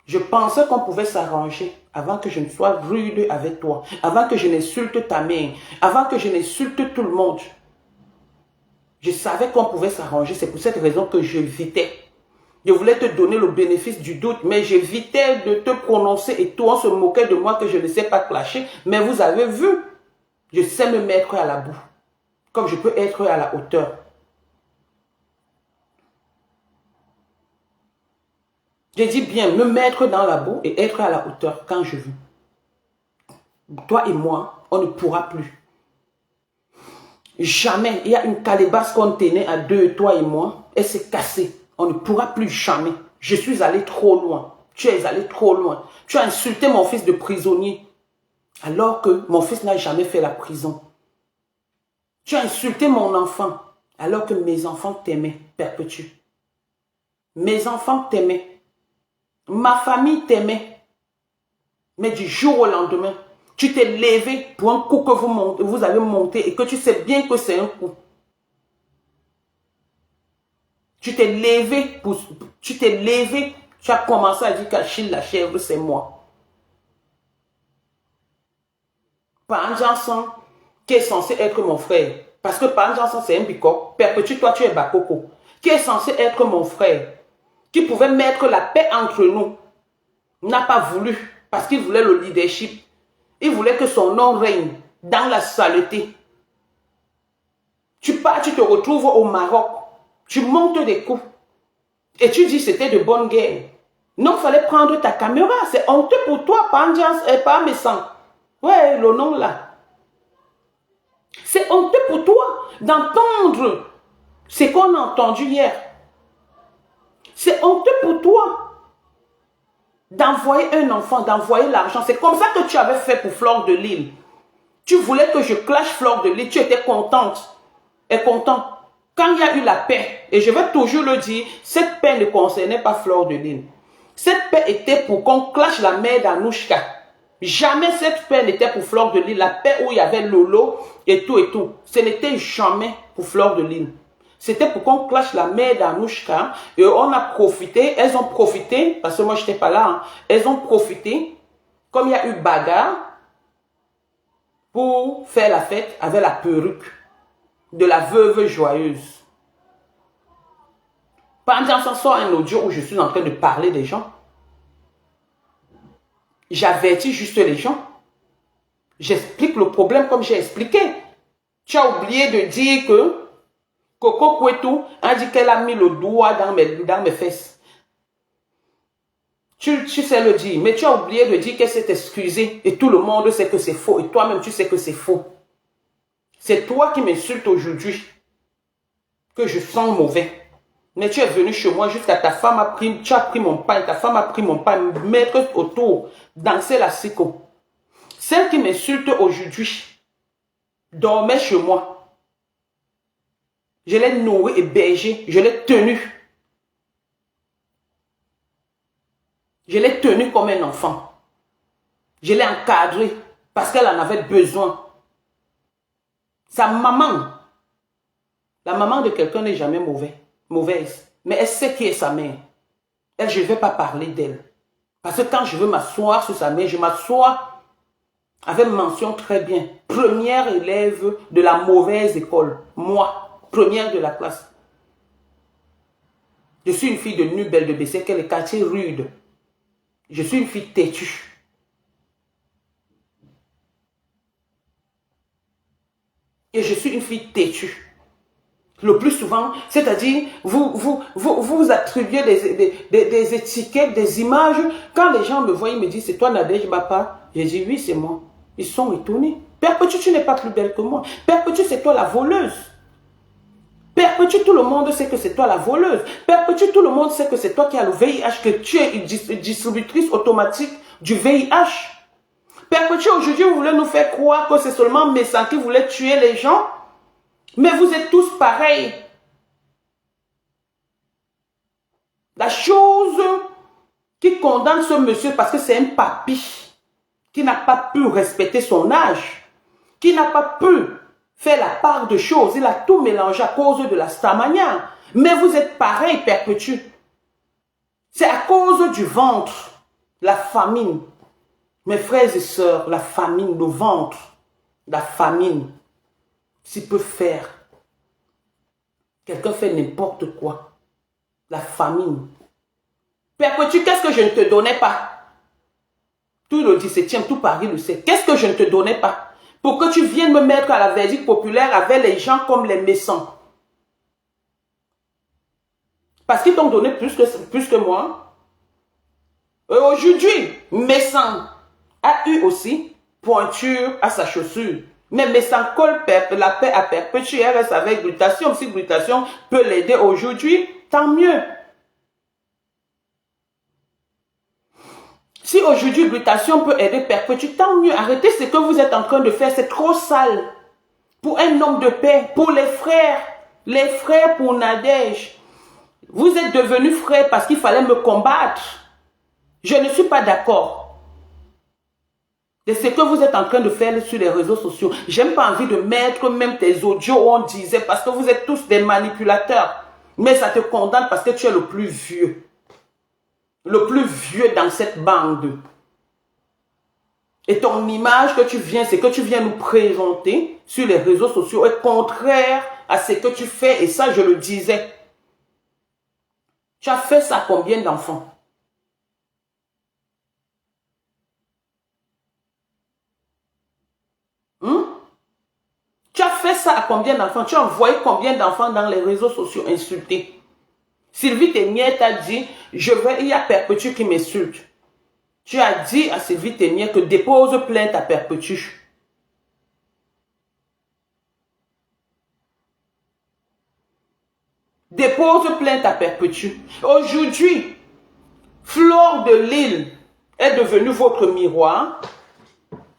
je pensais qu'on pouvait s'arranger avant que je ne sois rude avec toi, avant que je n'insulte ta mère, avant que je n'insulte tout le monde. Je savais qu'on pouvait s'arranger, c'est pour cette raison que j'évitais. Je voulais te donner le bénéfice du doute, mais j'évitais de te prononcer et tout, on se moquait de moi que je ne sais pas clasher. Mais vous avez vu, je sais me mettre à la boue, comme je peux être à la hauteur. J'ai dit bien, me mettre dans la boue et être à la hauteur quand je veux. Toi et moi, on ne pourra plus. Jamais, il y a une calebasse qu'on tenait à deux, toi et moi, elle s'est cassée. On ne pourra plus jamais. Je suis allé trop loin. Tu es allé trop loin. Tu as insulté mon fils de prisonnier. Alors que mon fils n'a jamais fait la prison. Tu as insulté mon enfant. Alors que mes enfants t'aimaient, Perpétue. Mes enfants t'aimaient. Ma famille t'aimait. Mais du jour au lendemain, tu t'es levé pour un coup que vous avez monté et que tu sais bien que c'est un coup. Tu t'es levé, tu as commencé à dire qu'Achille la chèvre, c'est moi. Pan Janson, qui est censé être mon frère, parce que Pan Janson, c'est un bicoque, Perpétue, toi, tu es Bakoko, qui est censé être mon frère, qui pouvait mettre la paix entre nous, n'a pas voulu, parce qu'il voulait le leadership. Il voulait que son nom règne dans la saleté. Tu pars, tu te retrouves au Maroc, tu montes des coups. Et tu dis c'était de bonne guerre. Non, il fallait prendre ta caméra. C'est honteux pour toi, pas méchant. Ouais, le nom là. C'est honteux pour toi d'entendre ce qu'on a entendu hier. C'est honteux pour toi d'envoyer un enfant, d'envoyer l'argent. C'est comme ça que tu avais fait pour Fleur de Lys. Tu voulais que je clash Fleur de Lys. Tu étais contente et content. Quand il y a eu la paix, et je vais toujours le dire, cette paix ne concernait pas Fleur de Lys. Cette paix était pour qu'on clash la mère d'Anouchka. Jamais cette paix n'était pour Fleur de Lys. La paix où il y avait Lolo et tout et tout. Ce n'était jamais pour Fleur de Lys. C'était pour qu'on clash la mère d'Anouchka. Et on a profité, elles ont profité, parce que moi je n'étais pas là, hein, elles ont profité, comme il y a eu bagarre, pour faire la fête avec la perruque de la veuve joyeuse. Pendant ce soir, un audio où je suis en train de parler des gens. J'avertis juste les gens. J'explique le problème comme j'ai expliqué. Tu as oublié de dire que Coco Kouetou a dit qu'elle a mis le doigt dans mes fesses. Tu sais le dire, mais tu as oublié de dire qu'elle s'est excusée et tout le monde sait que c'est faux et toi-même tu sais que c'est faux. C'est toi qui m'insultes aujourd'hui que je sens mauvais. Mais tu es venu chez moi jusqu'à ta femme a pris, tu as pris mon pain, ta femme a pris mon pain, mettre autour, danser la sicko. Celle qui m'insulte aujourd'hui dormait chez moi. Je l'ai nourrie, hébergée, je l'ai tenue. Je l'ai tenue comme un enfant. Je l'ai encadrée parce qu'elle en avait besoin. Sa maman, la maman de quelqu'un n'est jamais mauvaise, mais elle sait qui est sa mère. Elle, je ne vais pas parler d'elle. Parce que quand je veux m'asseoir sur sa mère, je m'assois avec mention très bien. Première élève de la mauvaise école. Moi, première de la classe. Je suis une fille de Nubel de Bessé, qui est le quartier rude. Je suis une fille têtue. Et je suis une fille têtue. Le plus souvent, c'est-à-dire, vous attribuez des étiquettes, des images. Quand les gens me voient, ils me disent, c'est toi Nadège Bapa. Je dis, oui, c'est moi. Ils sont étonnés. Père Petit, tu n'es pas plus belle que moi. Père Petit, c'est toi la voleuse. Père Petit, tout le monde sait que c'est toi la voleuse. Père Petit, tout le monde sait que c'est toi qui as le VIH, que tu es une distributrice automatique du VIH. Père Petit, aujourd'hui, vous voulez nous faire croire que c'est seulement Messan qui voulait tuer les gens. Mais vous êtes tous pareils. La chose qui condamne ce monsieur parce que c'est un papy qui n'a pas pu respecter son âge, qui n'a pas pu faire la part de choses. Il a tout mélangé à cause de la Starmania. Mais vous êtes pareil, Père Petit. C'est à cause du ventre, la famine. Mes frères et sœurs, la famine, le ventre, la famine. S'il peut faire, quelqu'un fait n'importe quoi. La famine. Père Petit, qu'est-ce que je ne te donnais pas? Tout le 17e, tout Paris le sait. Qu'est-ce que je ne te donnais pas? Pour que tu viennes me mettre à la verdict populaire avec les gens comme les méchants. Parce qu'ils t'ont donné plus que moi. Et aujourd'hui, méchant a eu aussi pointure à sa chaussure. Mais Messan colle la paix à Père Petit, elle reste avec glutation. Si glutation peut l'aider aujourd'hui, tant mieux. Si aujourd'hui glutation peut aider Père Petit, tant mieux. Arrêtez ce que vous êtes en train de faire, c'est trop sale. Pour un homme de paix, pour les frères pour Nadège. Vous êtes devenus frères parce qu'il fallait me combattre. Je ne suis pas d'accord. C'est ce que vous êtes en train de faire sur les réseaux sociaux. J'aime pas envie de mettre même tes audios où on disait parce que vous êtes tous des manipulateurs. Mais ça te condamne parce que tu es le plus vieux. Le plus vieux dans cette bande. Et ton image que tu viens, c'est que tu viens nous présenter sur les réseaux sociaux est contraire à ce que tu fais. Et ça, je le disais. Tu as fait ça à combien d'enfants? Tu as fait ça à combien d'enfants? Tu as envoyé combien d'enfants dans les réseaux sociaux insultés? Sylvie Ténière t'a dit, il y a Perpétue qui m'insulte. Tu as dit à Sylvie Ténière que dépose plainte à Perpétue. Dépose plainte à Perpétue. Aujourd'hui, Flore de Lille est devenue votre miroir.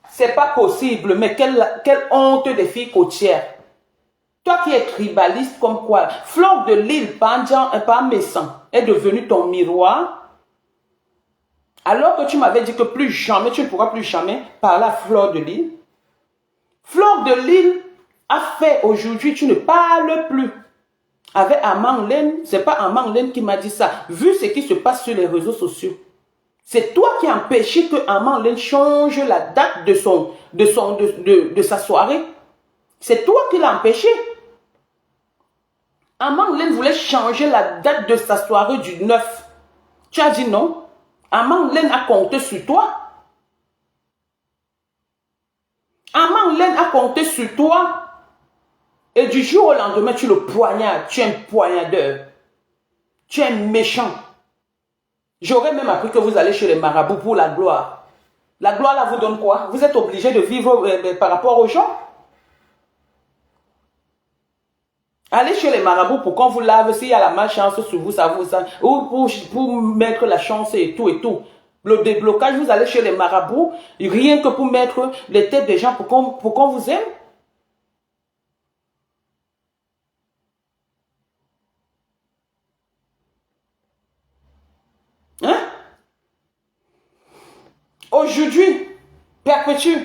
C'est pas possible, mais quelle honte des filles côtières. Toi qui es tribaliste comme quoi, Flore de Lille, pas Messan, est devenue ton miroir. Alors que tu m'avais dit que plus jamais, tu ne pourras plus jamais parler à Flore de Lille. Flore de Lille a fait aujourd'hui, tu ne parles plus. Avec Armand Laine, c'est pas Armand Laine qui m'a dit ça. Vu ce qui se passe sur les réseaux sociaux, c'est toi qui as empêché que Armand Laine change la date de sa soirée. C'est toi qui l'as empêché. Armand Laine voulait changer la date de sa soirée du 9. Tu as dit non. Armand Laine a compté sur toi. Armand Laine a compté sur toi. Et du jour au lendemain, tu le poignardes. Tu es un poignardeur. Tu es méchant. J'aurais même appris que vous allez chez les marabouts pour la gloire. La gloire, là, vous donne quoi? Vous êtes obligé de vivre par rapport aux gens? Allez chez les marabouts pour qu'on vous lave. S'il y a la malchance sur vous, ou pour mettre la chance et tout et tout. Le déblocage, vous allez chez les marabouts, rien que pour mettre les têtes des gens pour qu'on vous aime. Hein? Aujourd'hui, Perpétue,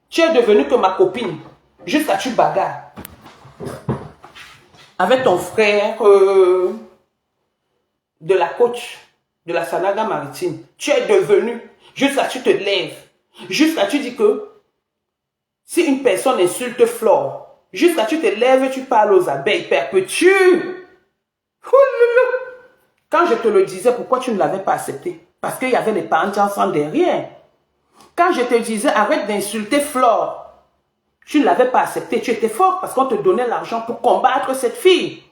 tu es devenue que ma copine. Jusqu'à tu bagarres. Avec ton frère de la coach, de la Sanaga maritime. Tu es devenu, jusqu'à tu te lèves. Jusqu'à tu dis que si une personne insulte Flore, jusqu'à tu te lèves et tu parles aux abeilles, Perpétue. Quand je te le disais, pourquoi tu ne l'avais pas accepté? Parce qu'il y avait les parents ensemble derrière. Quand je te disais, arrête d'insulter Flore, tu ne l'avais pas accepté. Tu étais fort parce qu'on te donnait l'argent pour combattre cette fille.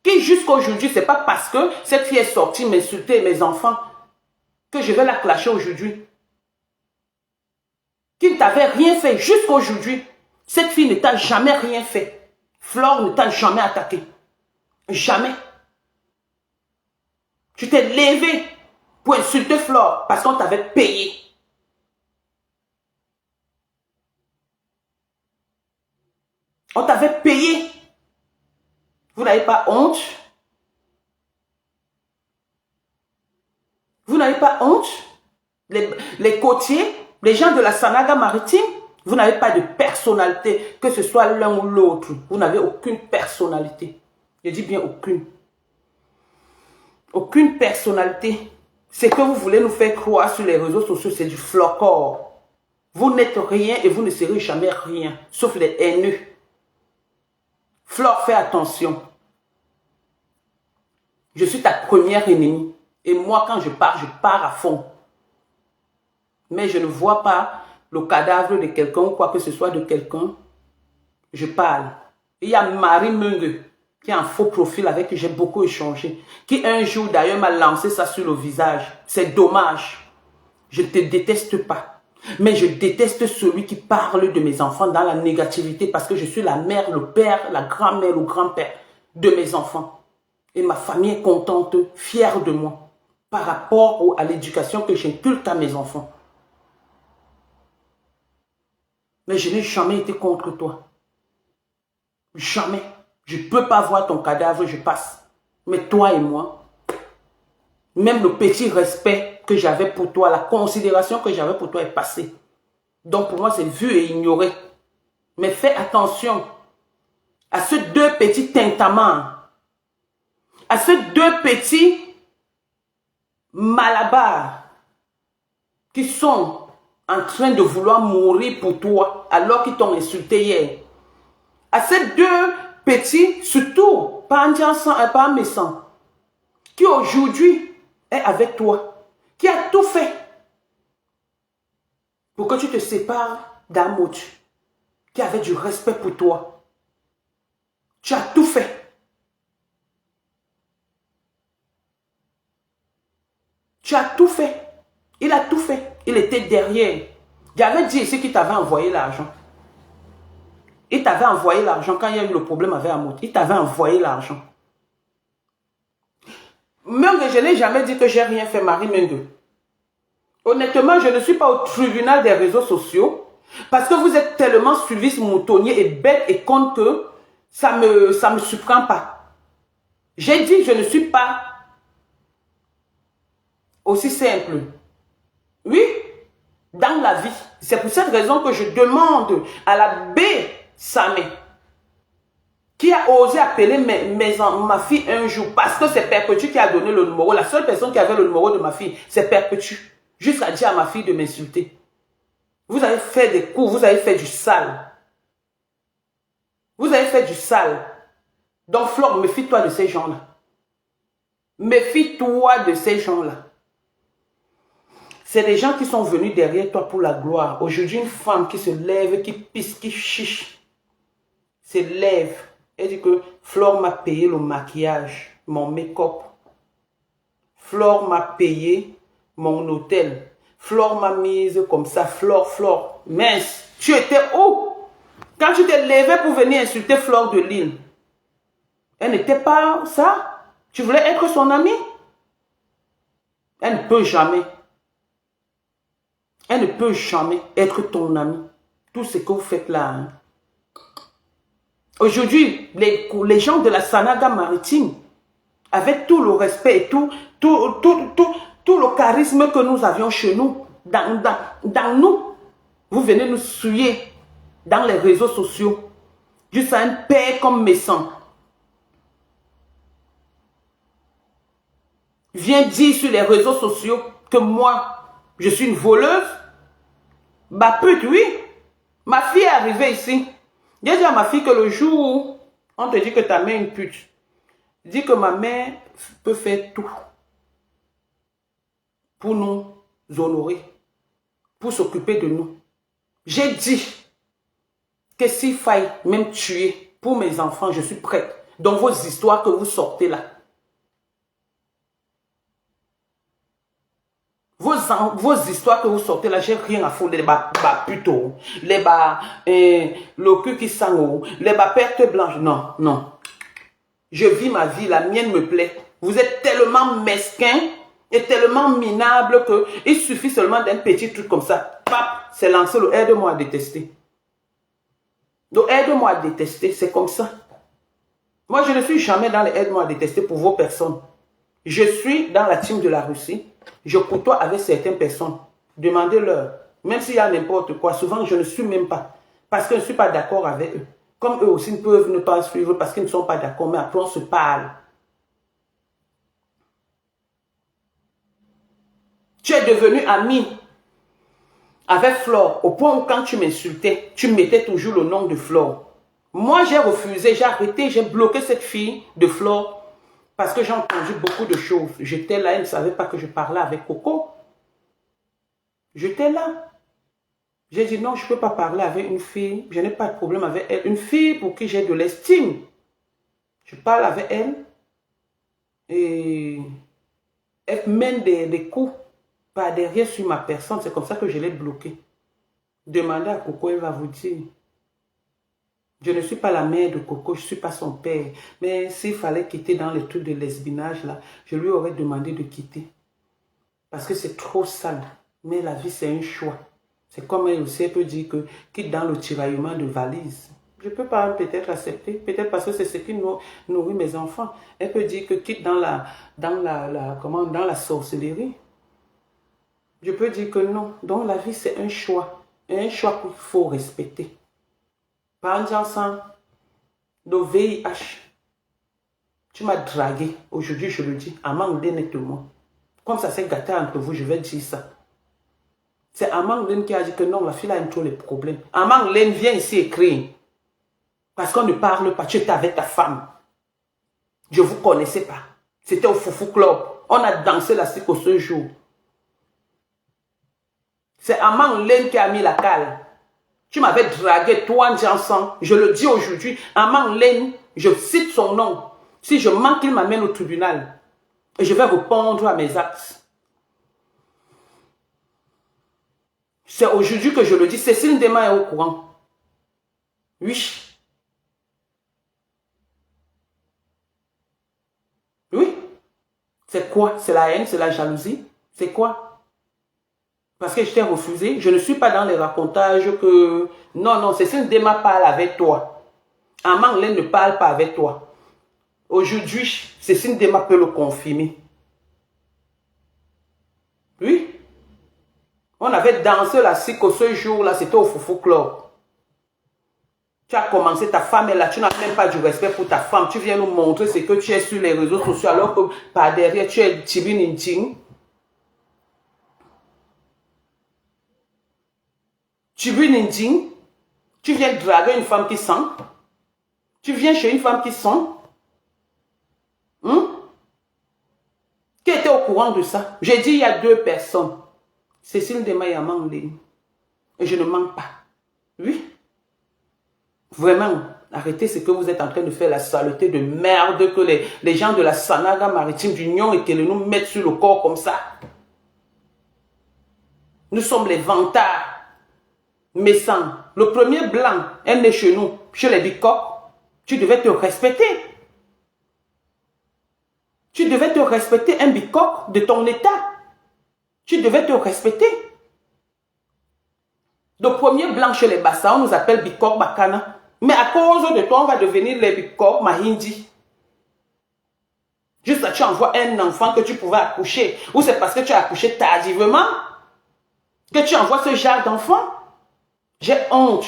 Qui jusqu'à aujourd'hui, ce n'est pas parce que cette fille est sortie m'insulter mes enfants que je vais la clasher aujourd'hui. Qui ne t'avait rien fait jusqu'à aujourd'hui. Cette fille ne t'a jamais rien fait. Flore ne t'a jamais attaqué. Jamais. Tu t'es levé pour insulter Flore parce qu'on t'avait payé. On t'avait payé. Vous n'avez pas honte? Vous n'avez pas honte? Les côtiers, les gens de la Sanaga maritime, vous n'avez pas de personnalité, que ce soit l'un ou l'autre. Vous n'avez aucune personnalité. Je dis bien aucune. Aucune personnalité. Ce que vous voulez nous faire croire sur les réseaux sociaux, c'est du flocor. Vous n'êtes rien et vous ne serez jamais rien, sauf les haineux. Flore, fais attention. Je suis ta première ennemie. Et moi, quand je pars à fond. Mais je ne vois pas le cadavre de quelqu'un ou quoi que ce soit de quelqu'un. Je parle. Il y a Marie Meungue, qui a un faux profil avec qui j'ai beaucoup échangé. Qui un jour d'ailleurs m'a lancé ça sur le visage. C'est dommage. Je ne te déteste pas. Mais je déteste celui qui parle de mes enfants dans la négativité parce que je suis la mère, le père, la grand-mère, le grand-père de mes enfants. Et ma famille est contente, fière de moi par rapport à l'éducation que j'inculque à mes enfants. Mais je n'ai jamais été contre toi. Jamais. Je ne peux pas voir ton cadavre, je passe. Mais toi et moi, même le petit respect que j'avais pour toi, la considération que j'avais pour toi est passée. Donc pour moi, c'est vu et ignoré. Mais fais attention à ces deux petits tintamars, à ces deux petits malabars qui sont en train de vouloir mourir pour toi alors qu'ils t'ont insulté hier. À ces deux petits, surtout, pas Messan, qui aujourd'hui est avec toi, qui a tout fait pour que tu te sépares d'Amout, qui avait du respect pour toi. Tu as tout fait. Il était derrière. J'avais dit ici qu'il t'avait envoyé l'argent. Il t'avait envoyé l'argent quand il y a eu le problème avec Amout. Il t'avait envoyé l'argent. Même que je n'ai jamais dit que j'ai rien fait, Marie Mengue. Honnêtement, je ne suis pas au tribunal des réseaux sociaux parce que vous êtes tellement suivis, moutonnier et bête et con que ça me surprend pas. J'ai dit que je ne suis pas aussi simple. Oui, dans la vie. C'est pour cette raison que je demande à la B. Samé, qui a osé appeler ma fille un jour, parce que c'est Perpétue qui a donné le numéro. La seule personne qui avait le numéro de ma fille, c'est Perpétue. Jusqu'à dire à ma fille de m'insulter. Vous avez fait des coups, vous avez fait du sale. Vous avez fait du sale. Donc Flore, méfie-toi de ces gens-là. Méfie-toi de ces gens-là. C'est des gens qui sont venus derrière toi pour la gloire. Aujourd'hui, une femme qui se lève, qui pisse, qui chiche, se lève. Elle dit que Flore m'a payé le maquillage, mon make-up. Flore m'a payé mon hôtel. Flore m'a mise comme ça. Flore. Mince, tu étais où? Quand tu t'es levé pour venir insulter Flore de Lille, elle n'était pas ça. Tu voulais être son amie? Elle ne peut jamais. Elle ne peut jamais être ton amie. Tout ce que vous faites là. Hein. Aujourd'hui, les gens de la Sanaga maritime, avec tout le respect et tout le charisme que nous avions chez nous, dans nous, vous venez nous souiller dans les réseaux sociaux, juste à un père comme Messan. Viens dire sur les réseaux sociaux que moi, je suis une voleuse. Bah pute, oui. Ma fille est arrivée ici. J'ai dit à ma fille que le jour où on te dit que ta mère est une pute, dis que ma mère peut faire tout pour nous honorer, pour s'occuper de nous. J'ai dit que s'il faille même tuer pour mes enfants, je suis prête. Dans vos histoires que vous sortez là. Vos histoires que vous sortez là, j'ai rien à foutre. Les bas plutôt, les bas le cul qui sent haut, les bas pertes blanches. Non. Je vis ma vie, la mienne me plaît. Vous êtes tellement mesquin et tellement minable que il suffit seulement d'un petit truc comme ça. Pap, c'est lancé le aide-moi à détester. Donc aide-moi à détester, c'est comme ça. Moi, je ne suis jamais dans les aide-moi à détester pour vos personnes. Je suis dans la team de la Russie. Je côtoie avec certaines personnes. Demandez-leur. Même s'il y a n'importe quoi, souvent je ne suis même pas. Parce que je ne suis pas d'accord avec eux. Comme eux aussi ne peuvent ne pas suivre parce qu'ils ne sont pas d'accord. Mais après on se parle. Tu es devenu ami avec Flore. Au point où quand tu m'insultais, tu mettais toujours le nom de Flore. Moi j'ai refusé, j'ai arrêté, j'ai bloqué cette fille de Flore. Parce que j'ai entendu beaucoup de choses. J'étais là, elle ne savait pas que je parlais avec Coco. J'étais là. J'ai dit non, je ne peux pas parler avec une fille. Je n'ai pas de problème avec elle. Une fille pour qui j'ai de l'estime. Je parle avec elle. Et elle mène des coups par derrière sur ma personne. C'est comme ça que je l'ai bloquée. Demandez à Coco, elle va vous dire. Je ne suis pas la mère de Coco, je ne suis pas son père. Mais s'il fallait quitter dans les trucs de lesbinage, là, je lui aurais demandé de quitter. Parce que c'est trop sale. Mais la vie, c'est un choix. C'est comme elle aussi, elle peut dire que quitte dans le tiraillement de valise. Je ne peux pas peut-être accepter. Peut-être parce que c'est ce qui nourrit mes enfants. Elle peut dire que quitte dans la sorcellerie. Je peux dire que non. Donc la vie, c'est un choix. Un choix qu'il faut respecter. Par exemple, le VIH, tu m'as dragué. Aujourd'hui, je le dis, Amandé nettement. Comme ça s'est gâté entre vous, je vais dire ça. C'est Amandé qui a dit que non, la fille a trop les problèmes. Amandé vient ici écrire. Parce qu'on ne parle pas, tu étais avec ta femme. Je ne vous connaissais pas. C'était au Foufou Club. On a dansé la cycle ce jour. C'est Amandé qui a mis la cale. Tu m'avais dragué, toi, Jansan. Je le dis aujourd'hui. Amand Len, je cite son nom. Si je manque, il m'amène au tribunal. Et je vais répondre à mes actes. C'est aujourd'hui que je le dis. Cécile Ndema est au courant. Oui. Oui. C'est quoi? C'est la haine, c'est la jalousie? C'est quoi? Parce que je t'ai refusé. Je ne suis pas dans les racontages que... Non, non, Cécile Ndema parle avec toi. Amang-Len ne parle pas avec toi. Aujourd'hui, Cécile Ndema peut le confirmer. Oui. On avait dansé la cycle ce jour-là, c'était au Foufou Club. Tu as commencé, ta femme est là, tu n'as même pas du respect pour ta femme. Tu viens nous montrer ce que tu es sur les réseaux sociaux alors que par derrière, tu es Tibi Ninting. Tibi Ninting. Tu viens draguer une femme qui sent. Tu viens chez une femme qui sent. Qui était au courant de ça? J'ai dit il y a 2 personnes. Cécile Ndema et Amang-Len. Et je ne manque pas. Oui. Vraiment, arrêtez ce que vous êtes en train de faire, la saleté de merde que les gens de la Sanaga maritime d'Union et Télénou mettent sur le corps comme ça. Nous sommes les vantards. Messants. Le premier blanc est né chez nous, chez les bicoques. Tu devais te respecter. Tu devais te respecter, un bicoque de ton état. Tu devais te respecter. Le premier blanc chez les Bassa, on nous appelle bicoque Bakana. Mais à cause de toi, on va devenir les bicoques Mahindi. Juste là, tu envoies un enfant que tu pouvais accoucher. Ou c'est parce que tu as accouché tardivement que tu envoies ce genre d'enfant. J'ai honte.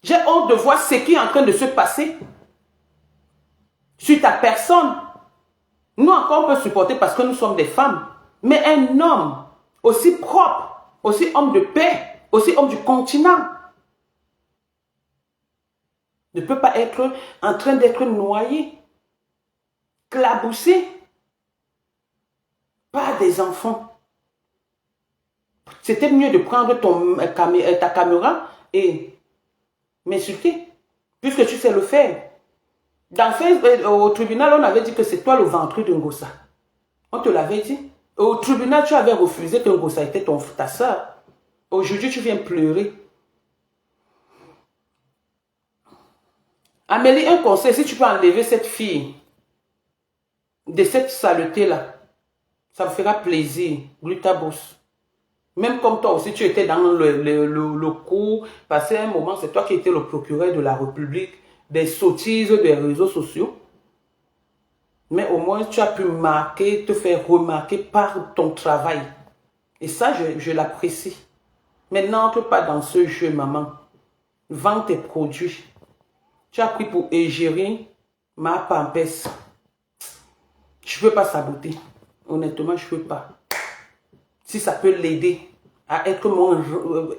J'ai honte de voir ce qui est en train de se passer sur ta personne. Nous encore on peut supporter parce que nous sommes des femmes. Mais un homme aussi propre, aussi homme de paix, aussi homme du continent, ne peut pas être en train d'être noyé, claboussé par des enfants. C'était mieux de prendre ta caméra et m'insulter, puisque tu sais le faire. Au tribunal, on avait dit que c'est toi le ventre de Ngossa. On te l'avait dit. Au tribunal, tu avais refusé que Ngossa était ta soeur. Aujourd'hui, tu viens pleurer. Amélie, un conseil, si tu peux enlever cette fille de cette saleté-là, ça me fera plaisir, Glutabos. Même comme toi aussi, tu étais dans le coup, parce qu'à un moment, c'est toi qui étais le procureur de la République, des sottises des réseaux sociaux. Mais au moins, tu as pu marquer, te faire remarquer par ton travail. Et ça, je l'apprécie. Mais n'entre pas dans ce jeu, maman. Vends tes produits. Tu as pris pour égérie ma pampesse. Je ne peux pas saboter. Honnêtement, je ne peux pas. Si ça peut l'aider à être moins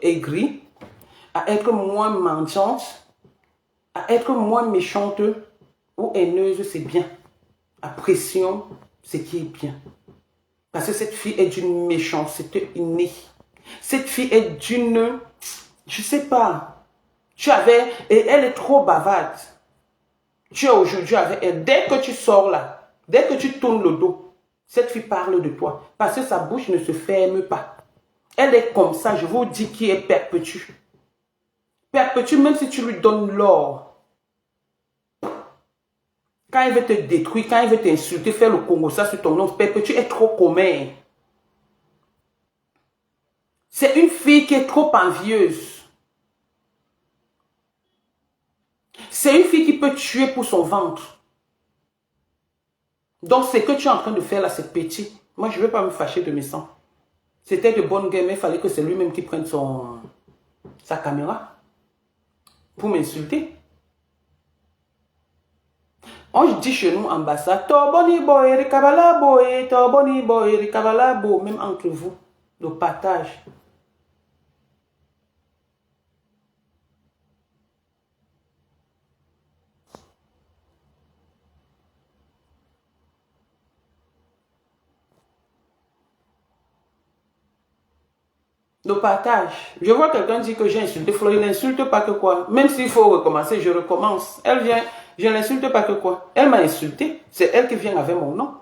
aigrie, à être moins mendiante, à être moins méchante ou haineuse, c'est bien. Apprécions ce qui est bien. Parce que cette fille est d'une méchanceté innée. Cette fille est d'une... Je ne sais pas. Tu avais... Et elle est trop bavarde. Tu es aujourd'hui avec elle. Dès que tu sors là, dès que tu tournes le dos, cette fille parle de toi. Parce que sa bouche ne se ferme pas. Elle est comme ça, je vous dis, qui est perpétue. Perpétue, même si tu lui donnes l'or. Quand elle veut te détruire, quand elle veut t'insulter, faire le Congo, ça sur ton nom, Perpétue est trop commun. C'est une fille qui est trop envieuse. C'est une fille qui peut tuer pour son ventre. Donc, ce que tu es en train de faire là, c'est petit. Moi, je ne veux pas me fâcher de mes sangs. C'était de bonne guerre, mais il fallait que c'est lui-même qui prenne sa caméra pour m'insulter. On dit chez nous, ambassade, Toboni boy, Rikabala boy, Toboni boy, Rikabala boy, même entre vous, le partage. Le partage. Je vois quelqu'un dire que j'ai insulté Flo, il n'insulte pas que quoi. Même s'il faut recommencer, je recommence. Elle vient, je ne l'insulte pas que quoi. Elle m'a insulté, c'est elle qui vient avec mon nom.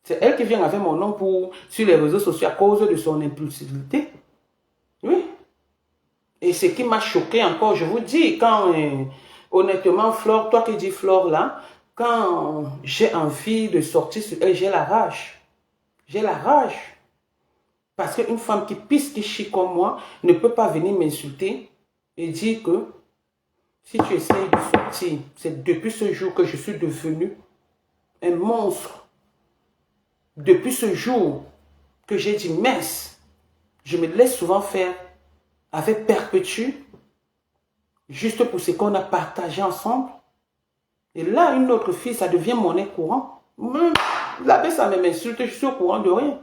C'est elle qui vient avec mon nom sur les réseaux sociaux à cause de son impulsivité. Oui. Et ce qui m'a choqué encore, je vous dis, quand, honnêtement, Flore, toi qui dis Flore là, quand j'ai envie de sortir sur elle, j'ai la rage. J'ai la rage. Parce qu'une femme qui pisse, qui chie comme moi, ne peut pas venir m'insulter et dire que si tu essayes de sortir, c'est depuis ce jour que je suis devenu un monstre. Depuis ce jour que j'ai dit mince, je me laisse souvent faire avec Perpétue, juste pour ce qu'on a partagé ensemble. Et là, une autre fille, ça devient monnaie courante. L'abbé, ça m'insulte, je suis au courant de rien.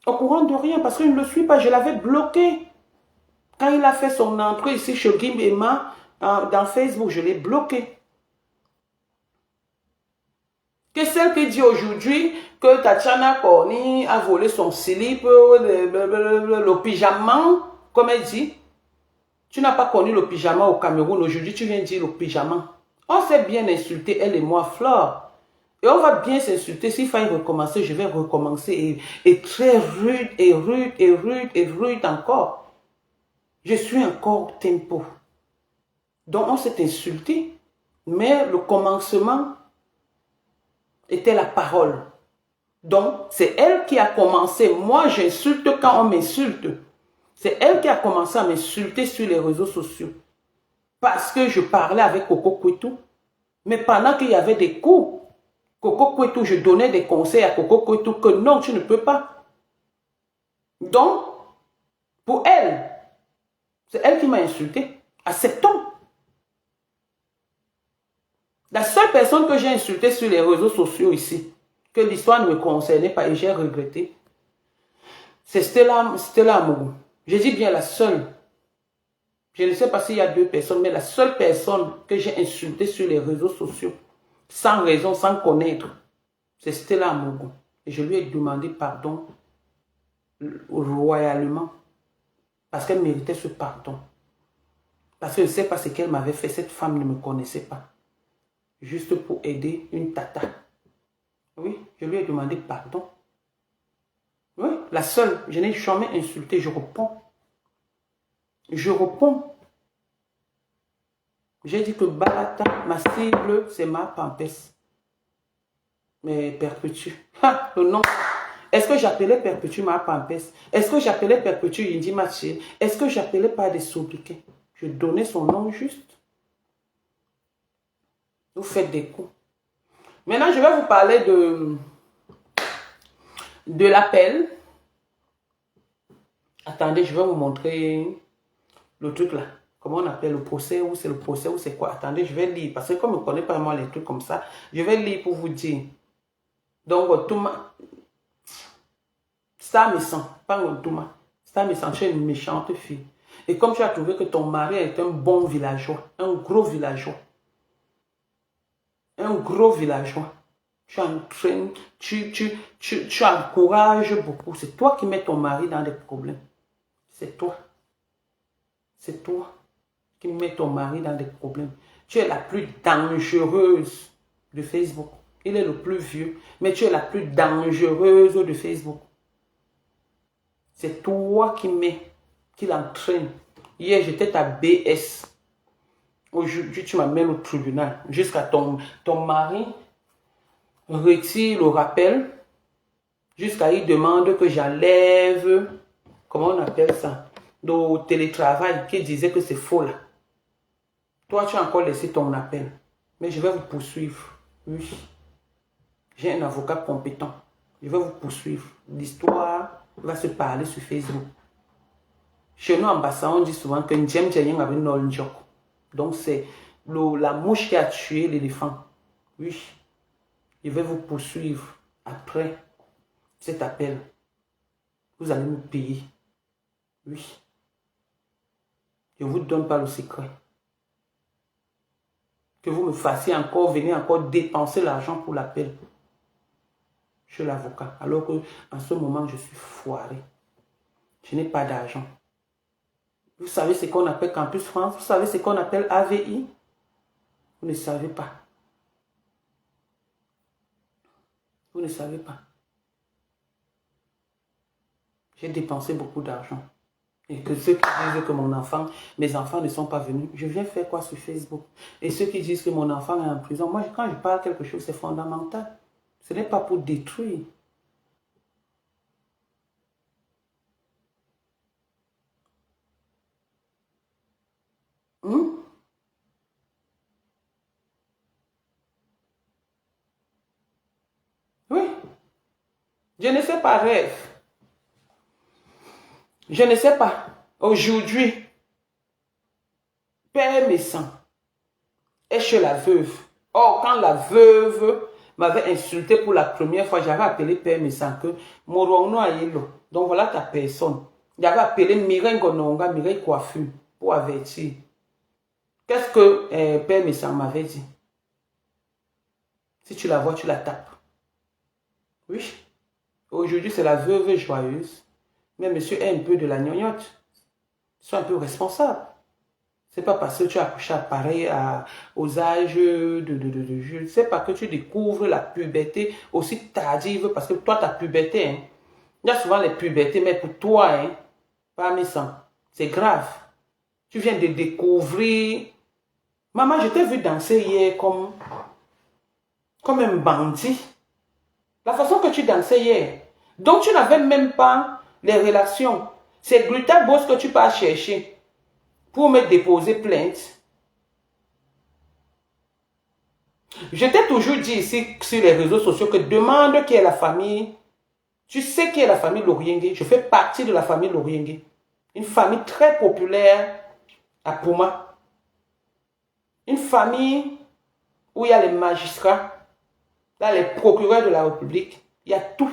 Au courant de rien, parce qu'il ne le suit pas, je l'avais bloqué. Quand il a fait son entrée ici chez Gim Emma, dans Facebook, je l'ai bloqué. Que celle qui dit aujourd'hui que Tatiana Corny a volé son slip, le pyjama, comme elle dit. Tu n'as pas connu le pyjama au Cameroun. Aujourd'hui, tu viens dire le pyjama. On s'est bien insulté, elle et moi, Flore. Et on va bien s'insulter. S'il faille recommencer, je vais recommencer. Et très rude, et rude, et rude, et rude encore. Je suis encore tempo. Donc, on s'est insulté. Mais le commencement était la parole. Donc, c'est elle qui a commencé. Moi, j'insulte quand on m'insulte. C'est elle qui a commencé à m'insulter sur les réseaux sociaux. Parce que je parlais avec Coco Kouetou. Mais pendant qu'il y avait des coups, Coco Kouetou, je donnais des conseils à Coco Kouetou que non, tu ne peux pas. Donc, pour elle, c'est elle qui m'a insulté. Acceptons. La seule personne que j'ai insultée sur les réseaux sociaux ici, que l'histoire ne me concernait pas et j'ai regretté, c'est Stella Amougou. Je dis bien la seule. Je ne sais pas s'il y a deux personnes, mais la seule personne que j'ai insultée sur les réseaux sociaux, sans raison, sans connaître, c'est Stella Amougou. Et je lui ai demandé pardon royalement. Parce qu'elle méritait ce pardon. Parce que je ne sais pas ce qu'elle m'avait fait. Cette femme ne me connaissait pas. Juste pour aider une tata. Oui, je lui ai demandé pardon. Oui, la seule. Je n'ai jamais insulté. Je réponds. Je réponds. J'ai dit que Balata, ma cible, c'est ma pampesse. Mais Perpétue. Ha, le nom. Est-ce que j'appelais Perpétue ma pampesse? Est-ce que j'appelais Perpétue Yindi Machi? Est-ce que j'appelais pas des sobriquets? Je donnais son nom juste. Vous faites des coups. Maintenant, je vais vous parler de l'appel. Attendez, je vais vous montrer le truc là. Comment on appelle le procès, ou c'est le procès, ou c'est quoi? Attendez, je vais lire. Parce que comme je ne connais pas moi les trucs comme ça, je vais lire pour vous dire. Donc, Touma, ça me sent, pas Touma. Ça me sent, tu es une méchante fille. Et comme tu as trouvé que ton mari est un bon villageois, un gros villageois, tu entraînes, tu encourages beaucoup. C'est toi qui mets ton mari dans des problèmes. C'est toi. C'est toi qui mets ton mari dans des problèmes. Tu es la plus dangereuse de Facebook. Il est le plus vieux, mais tu es la plus dangereuse de Facebook. C'est toi qui l'entraîne. Hier, j'étais à BS. Aujourd'hui, tu m'amènes au tribunal. Jusqu'à ton mari retire le rappel. Jusqu'à il demande que j'enlève, comment on appelle ça, le télétravail, qui disait que c'est faux là. Toi, tu as encore laissé ton appel. Mais je vais vous poursuivre. Oui. J'ai un avocat compétent. Je vais vous poursuivre. L'histoire va se parler sur Facebook. Chez nous, en Bassa, on dit souvent que Ndjem Djayeng avait Nol Ndjok. Donc, c'est la mouche qui a tué l'éléphant. Oui. Je vais vous poursuivre après cet appel. Vous allez me payer. Oui. Je ne vous donne pas le secret. Que vous me fassiez encore, venez encore dépenser l'argent pour l'appel. Je suis l'avocat. Alors que en ce moment, je suis foiré. Je n'ai pas d'argent. Vous savez ce qu'on appelle Campus France? Vous savez ce qu'on appelle AVI? Vous ne savez pas. Vous ne savez pas. J'ai dépensé beaucoup d'argent. Et que ceux qui disent que mes enfants ne sont pas venus, je viens faire quoi sur Facebook? Et ceux qui disent que mon enfant est en prison, moi, quand je parle quelque chose, c'est fondamental. Ce n'est pas pour détruire. Hmm? Oui. Je ne sais pas, rêve. Je ne sais pas. Aujourd'hui, Père Messan est chez la veuve. Or, quand la veuve m'avait insulté pour la première fois, j'avais appelé Père Messan que Morono Ayelo. Donc voilà ta personne. J'avais appelé Mireille Gononga, Mireille Coiffure, pour avertir. Qu'est-ce que Père Messan m'avait dit? Si tu la vois, tu la tapes. Oui. Aujourd'hui, c'est la veuve joyeuse. Mais monsieur est un peu de la gnognotte. Sois un peu responsable. C'est pas parce que tu as accouché pareil aux âges je ne sais pas que tu découvres la puberté aussi tardive parce que toi, ta puberté, hein, il y a souvent les pubertés, mais pour toi, hein, pas méchant. C'est grave. Tu viens de découvrir. Maman, je t'ai vu danser hier comme un bandit. La façon que tu dansais hier. Donc, tu n'avais même pas les relations. C'est Glutabos que tu pars chercher pour me déposer plainte. Je t'ai toujours dit ici sur les réseaux sociaux que demande qui est la famille. Tu sais qui est la famille Loriengue. Je fais partie de la famille Loriengue. Une famille très populaire à Pouma. Une famille où il y a les magistrats, là, les procureurs de la République. Il y a toutes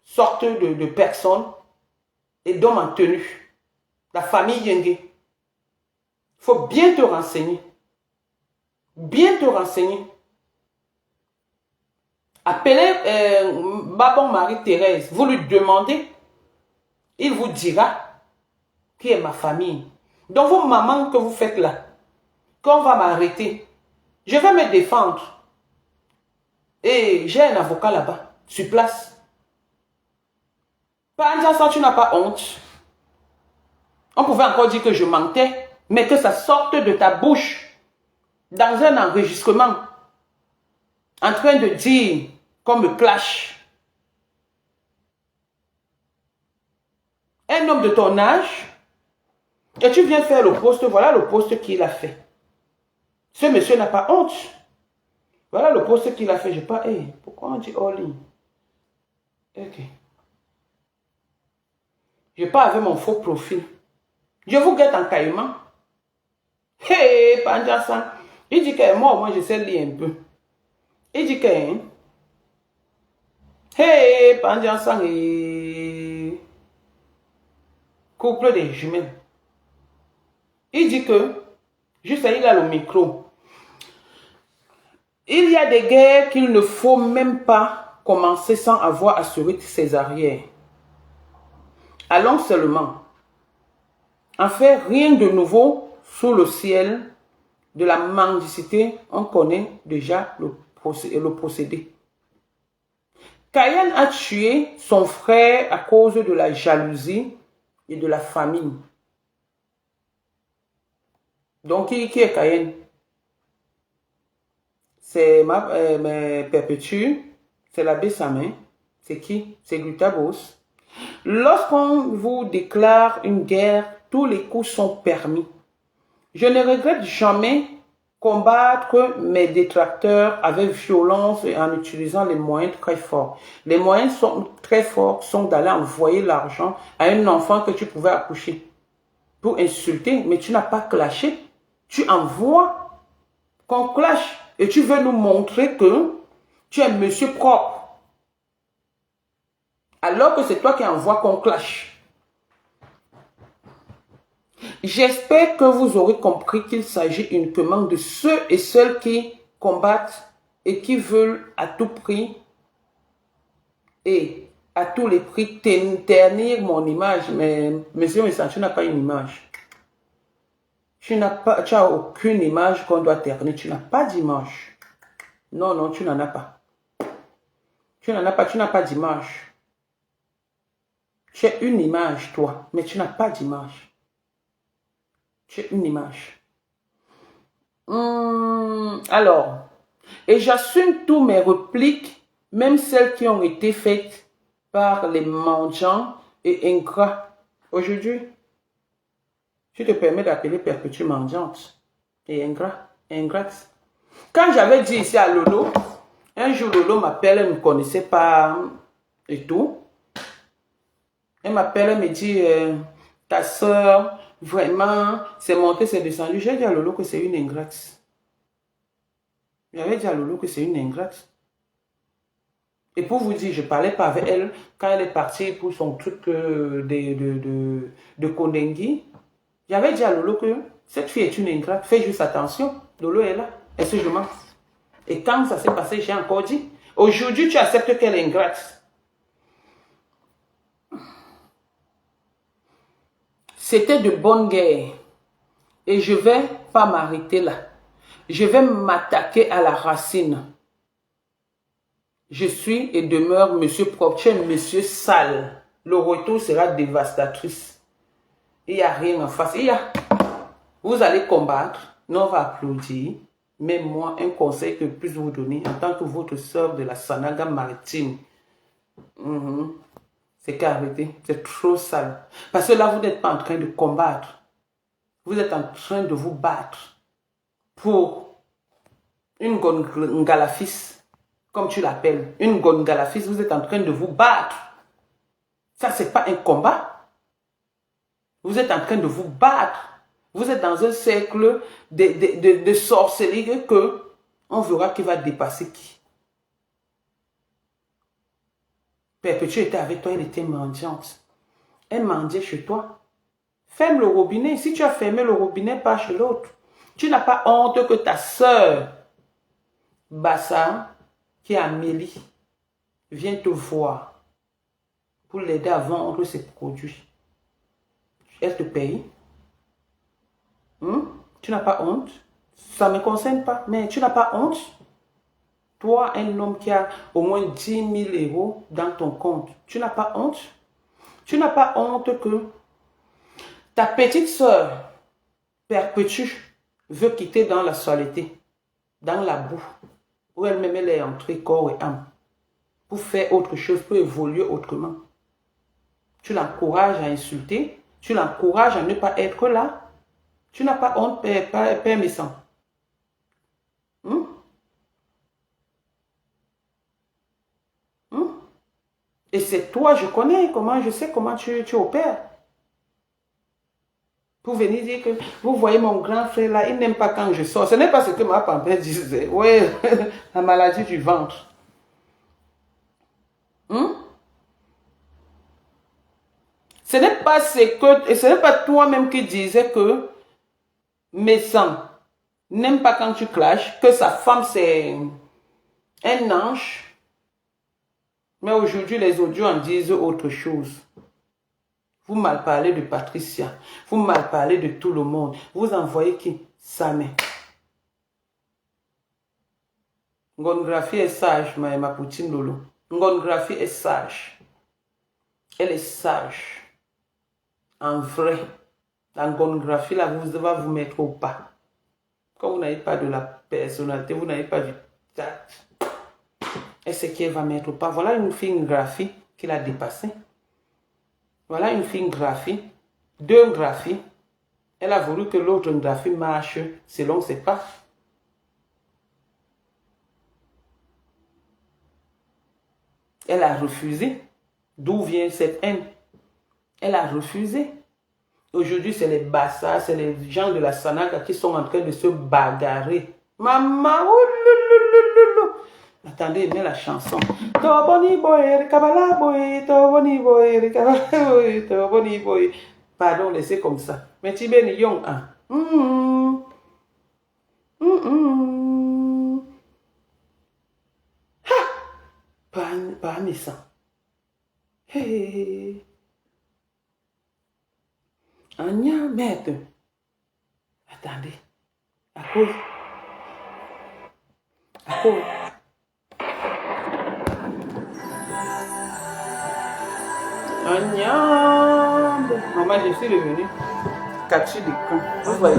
sortes de personnes et d'hommes en tenue. La famille Yengue. Il faut bien te renseigner. Bien te renseigner. Appelez Babon Marie-Thérèse. Vous lui demandez. Il vous dira qui est ma famille. Donc vos mamans que vous faites là, qu'on va m'arrêter, je vais me défendre. Et j'ai un avocat là-bas, sur place. Par exemple, tu n'as pas honte. On pouvait encore dire que je mentais, mais que ça sorte de ta bouche dans un enregistrement en train de dire qu'on me clash. Un homme de ton âge, et tu viens faire le poste, voilà le poste qu'il a fait. Ce monsieur n'a pas honte. Voilà le poste qu'il a fait. Je ne sais pas, hey, pourquoi on dit all in? Ok. Je pars avec mon faux profil. Je vous guette en caïman. Hey, Pandjasan. Il dit que moi, au moins, je sais lire un peu. Il dit que, hein, hey, Pandjasan et couple des jumelles. Il dit que, juste là, il a le micro. Il y a des guerres qu'il ne faut même pas commencer sans avoir assuré ses arrières. Allons seulement en faire rien de nouveau sous le ciel de la mendicité. On connaît déjà le procédé. Caïn a tué son frère à cause de la jalousie et de la famine. Donc, qui est Caïn? C'est Perpétue, c'est l'abbé Samin. C'est qui? C'est Glutabos. Lorsqu'on vous déclare une guerre, tous les coups sont permis. Je ne regrette jamais combattre mes détracteurs avec violence et en utilisant les moyens très forts. Les moyens très forts sont d'aller envoyer l'argent à un enfant que tu pouvais accoucher pour insulter, mais tu n'as pas clashé. Tu envoies qu'on clash et tu veux nous montrer que tu es monsieur propre. Alors que c'est toi qui envoies qu'on clash. J'espère que vous aurez compris qu'il s'agit uniquement de ceux et celles qui combattent et qui veulent à tout prix et à tous les prix ternir mon image. Mais monsieur Messan, tu n'as pas une image. Tu n'as aucune image qu'on doit ternir. Tu n'as pas d'image. Non, non, tu n'en as pas. Tu n'en as pas, tu n'as pas d'image. Tu as une image, toi, mais tu n'as pas d'image. Tu as une image. Alors, et j'assume tous mes répliques, même celles qui ont été faites par les mendiants et ingrats. Aujourd'hui, tu te permets d'appeler perpétue mendiante et ingrate. Quand j'avais dit ici à Lolo, un jour Lolo m'appelle, elle ne me connaissait pas et tout. Elle m'appelle, elle me dit, ta soeur, vraiment, c'est monté, c'est descendu. J'ai dit à Lolo que c'est une ingrate. J'avais dit à Lolo que c'est une ingrate. Et pour vous dire, je ne parlais pas avec elle quand elle est partie pour son truc de Kondengi. J'avais dit à Lolo que cette fille est une ingrate. Fais juste attention. Lolo est là. Elle se demande. Et quand ça s'est passé, j'ai encore dit, aujourd'hui, tu acceptes qu'elle est ingrate. C'était de bonne guerre. Et je ne vais pas m'arrêter là. Je vais m'attaquer à la racine. Je suis et demeure monsieur propre, tu es monsieur sale. Le retour sera dévastatrice. Il n'y a rien en face. Vous allez combattre, nous on va applaudir. Mais moi, un conseil que je puisse vous donner en tant que votre sœur de la Sanaga maritime, c'est qu'arrêtez, c'est trop sale. Parce que là, vous n'êtes pas en train de combattre. Vous êtes en train de vous battre pour une gongalafis, comme tu l'appelles, une gongalafis. Vous êtes en train de vous battre. Ça, c'est pas un combat. Vous êtes en train de vous battre. Vous êtes dans un cercle de sorcellerie que on verra qui va dépasser qui. Perpétue était avec toi, elle était mendiante. Elle mendiait chez toi. Ferme le robinet. Si tu as fermé le robinet, pas chez l'autre. Tu n'as pas honte que ta soeur, Bassa, qui est Amélie, vienne te voir pour l'aider à vendre ses produits. Elle te paye. Tu n'as pas honte. Ça ne me concerne pas, mais tu n'as pas honte. Toi, un homme qui a au moins 10 000 euros dans ton compte, tu n'as pas honte. Tu n'as pas honte que ta petite soeur, Perpétue, veut quitter dans la saleté, dans la boue, où elle-même elle est entrée corps et âme, pour faire autre chose, pour évoluer autrement. Tu l'encourages à insulter, tu l'encourages à ne pas être là. Tu n'as pas honte, Père Messan. Et c'est toi, je connais comment, je sais comment tu opères. Pour venir dire que vous voyez mon grand frère là, il n'aime pas quand je sors. Ce n'est pas ce que ma grand-mère disait. Oui, la maladie du ventre. Ce n'est pas ce que, et ce n'est pas toi-même qui disais que Messan n'aime pas quand tu clashes, que sa femme c'est un ange. Mais aujourd'hui, les audios en disent autre chose. Vous mal parlez de Patricia. Vous mal parlez de tout le monde. Vous envoyez qui? Samé. Ngonographie est sage, ma poutine Lolo. Ngonographie est sage. Elle est sage. En vrai. La ngonographie, là, vous devez vous mettre au pas. Quand vous n'avez pas de la personnalité, vous n'avez pas du tact. Et ce qu'elle va mettre au pas. Voilà une fille graphie qu'il a dépassée. Voilà une fille graphie. Deux graphies. Elle a voulu que l'autre graphie marche selon ses pas. Elle a refusé. D'où vient cette haine? Elle a refusé. Aujourd'hui, c'est les Bassa, c'est les gens de la Sanaga qui sont en train de se bagarrer. Maman, oh, loulou. Attendez, mets la chanson. Toboni boy, kabala boy, toboni boy, kabala boy, toboni boy. Pardon, laissez comme ça. Mais tu es young, hein? Pas méchant. Hey. Anya, maître. Attendez. À cause. Maman, je suis devenue Cathy de camp. Vous voyez.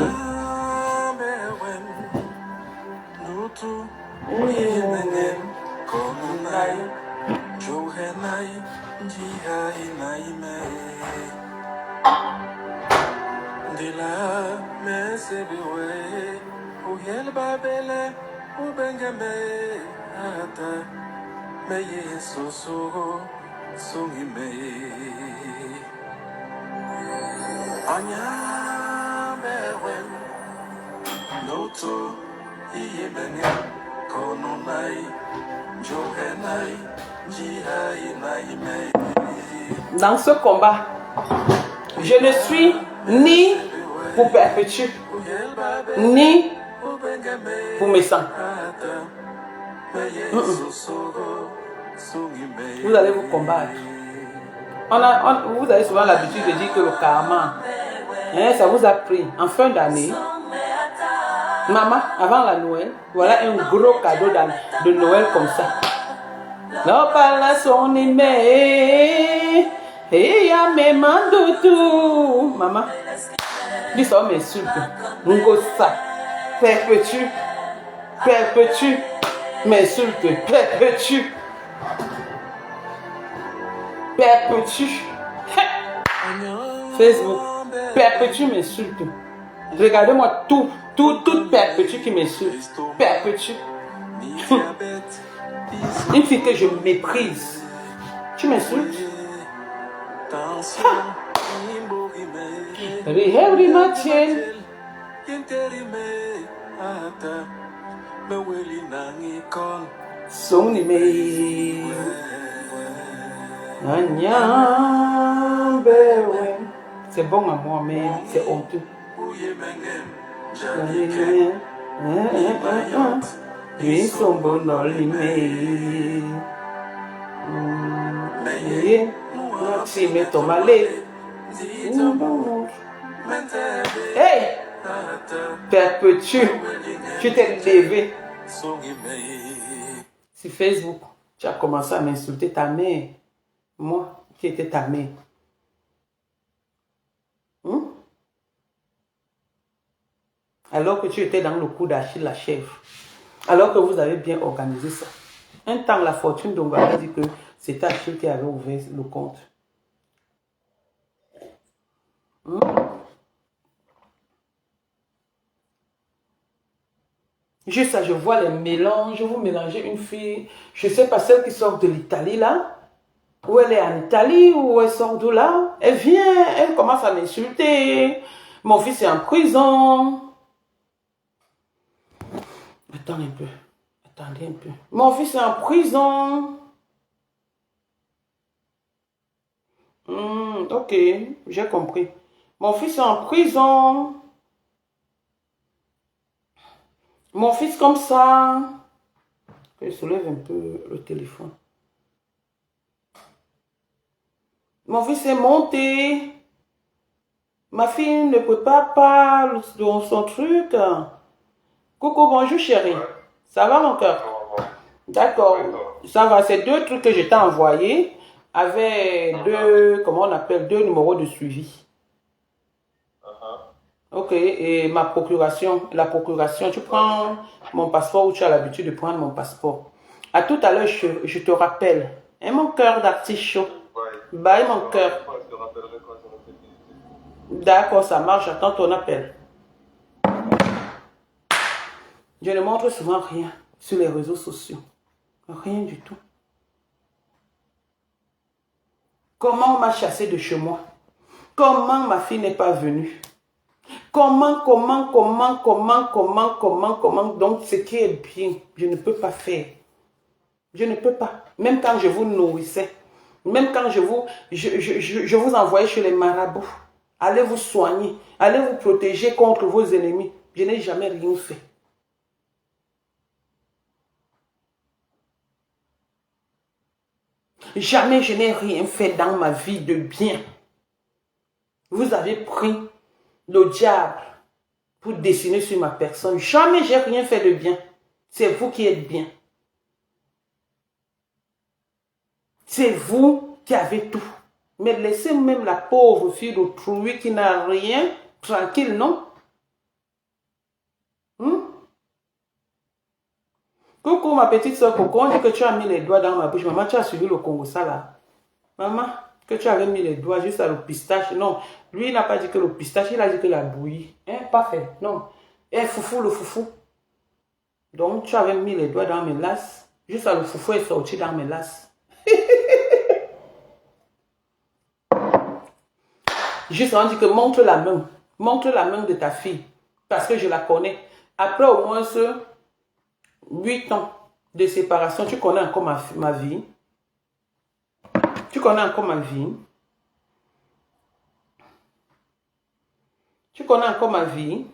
Dans ce combat, je ne suis ni pour perpétuer, ni pour mes sangs. Vous allez vous combattre. Vous avez souvent l'habitude de dire que le karma, ça vous a pris en fin d'année. Maman, avant la Noël, voilà un gros cadeau de Noël comme ça. Non, pas la son aimé. Et ya me mando tout. Maman, dis ça m'insulte. Ngosa, perpétue, m'insulte, perpétue. Facebook, perpétue m'insulte. Regardez-moi toute perpétue qui m'insulte. Perpétue. Une fille que je méprise. Tu m'insultes? C'est bon à moi, mais c'est honteux. Hey! Perpétue, tu t'es levé. Sur Facebook, tu as commencé à m'insulter ta mère. Moi, qui était ta mère. Alors que tu étais dans le coup d'Achille, la chèvre. Alors que vous avez bien organisé ça. Un temps, la fortune d'Ongara a dit que c'était Achille qui avait ouvert le compte. Juste ça, je vois les mélanges. Vous mélangez une fille, je ne sais pas, celle qui sort de l'Italie là. Ou elle est en Italie, ou elle sort de là. Elle vient, elle commence à m'insulter. Mon fils est en prison. Attendez un peu. Mon fils est en prison. Ok, j'ai compris. Mon fils est en prison. Mon fils comme ça. Je soulève un peu le téléphone. Mon fils est monté. Ma fille ne peut pas dans son truc. Coucou, bonjour chérie. Ça va mon cœur? D'accord. Ça va, c'est 2 trucs que je t'ai envoyés avec 2, comment on appelle, 2 numéros de suivi. Ok, et ma procuration, la procuration, tu prends mon passeport ou tu as l'habitude de prendre mon passeport. À tout à l'heure, je te rappelle. Et mon cœur d'artichaut. Bye mon cœur. D'accord, ça marche, j'attends ton appel. Je ne montre souvent rien sur les réseaux sociaux. Rien du tout. Comment on m'a chassé de chez moi? Comment ma fille n'est pas venue? Comment? Donc, ce qui est bien, je ne peux pas faire. Je ne peux pas. Même quand je vous nourrissais, même quand je vous envoyais chez les marabouts, allez vous soigner, allez vous protéger contre vos ennemis. Je n'ai jamais rien fait. Jamais je n'ai rien fait dans ma vie de bien. Vous avez pris le diable pour dessiner sur ma personne. Jamais j'ai rien fait de bien. C'est vous qui êtes bien. C'est vous qui avez tout. Mais laisser même la pauvre fille d'autrui qui n'a rien, tranquille, non? Coucou ma petite soeur Coco, on dit que tu as mis les doigts dans ma bouche. Maman, tu as suivi le Congo ça là. Maman, que tu avais mis les doigts juste à le pistache. Non, lui il n'a pas dit que le pistache, il a dit que la bouillie. Hein, pas fait, non. Eh, foufou, le foufou. Donc tu avais mis les doigts dans mes lasses. Juste à le foufou est sorti dans mes lasses. Juste on dit que montre la main. Montre la main de ta fille. Parce que je la connais. Après au moins 8 ans de séparation, tu connais encore ma vie. Tu connais encore ma vie. Tu connais encore ma vie.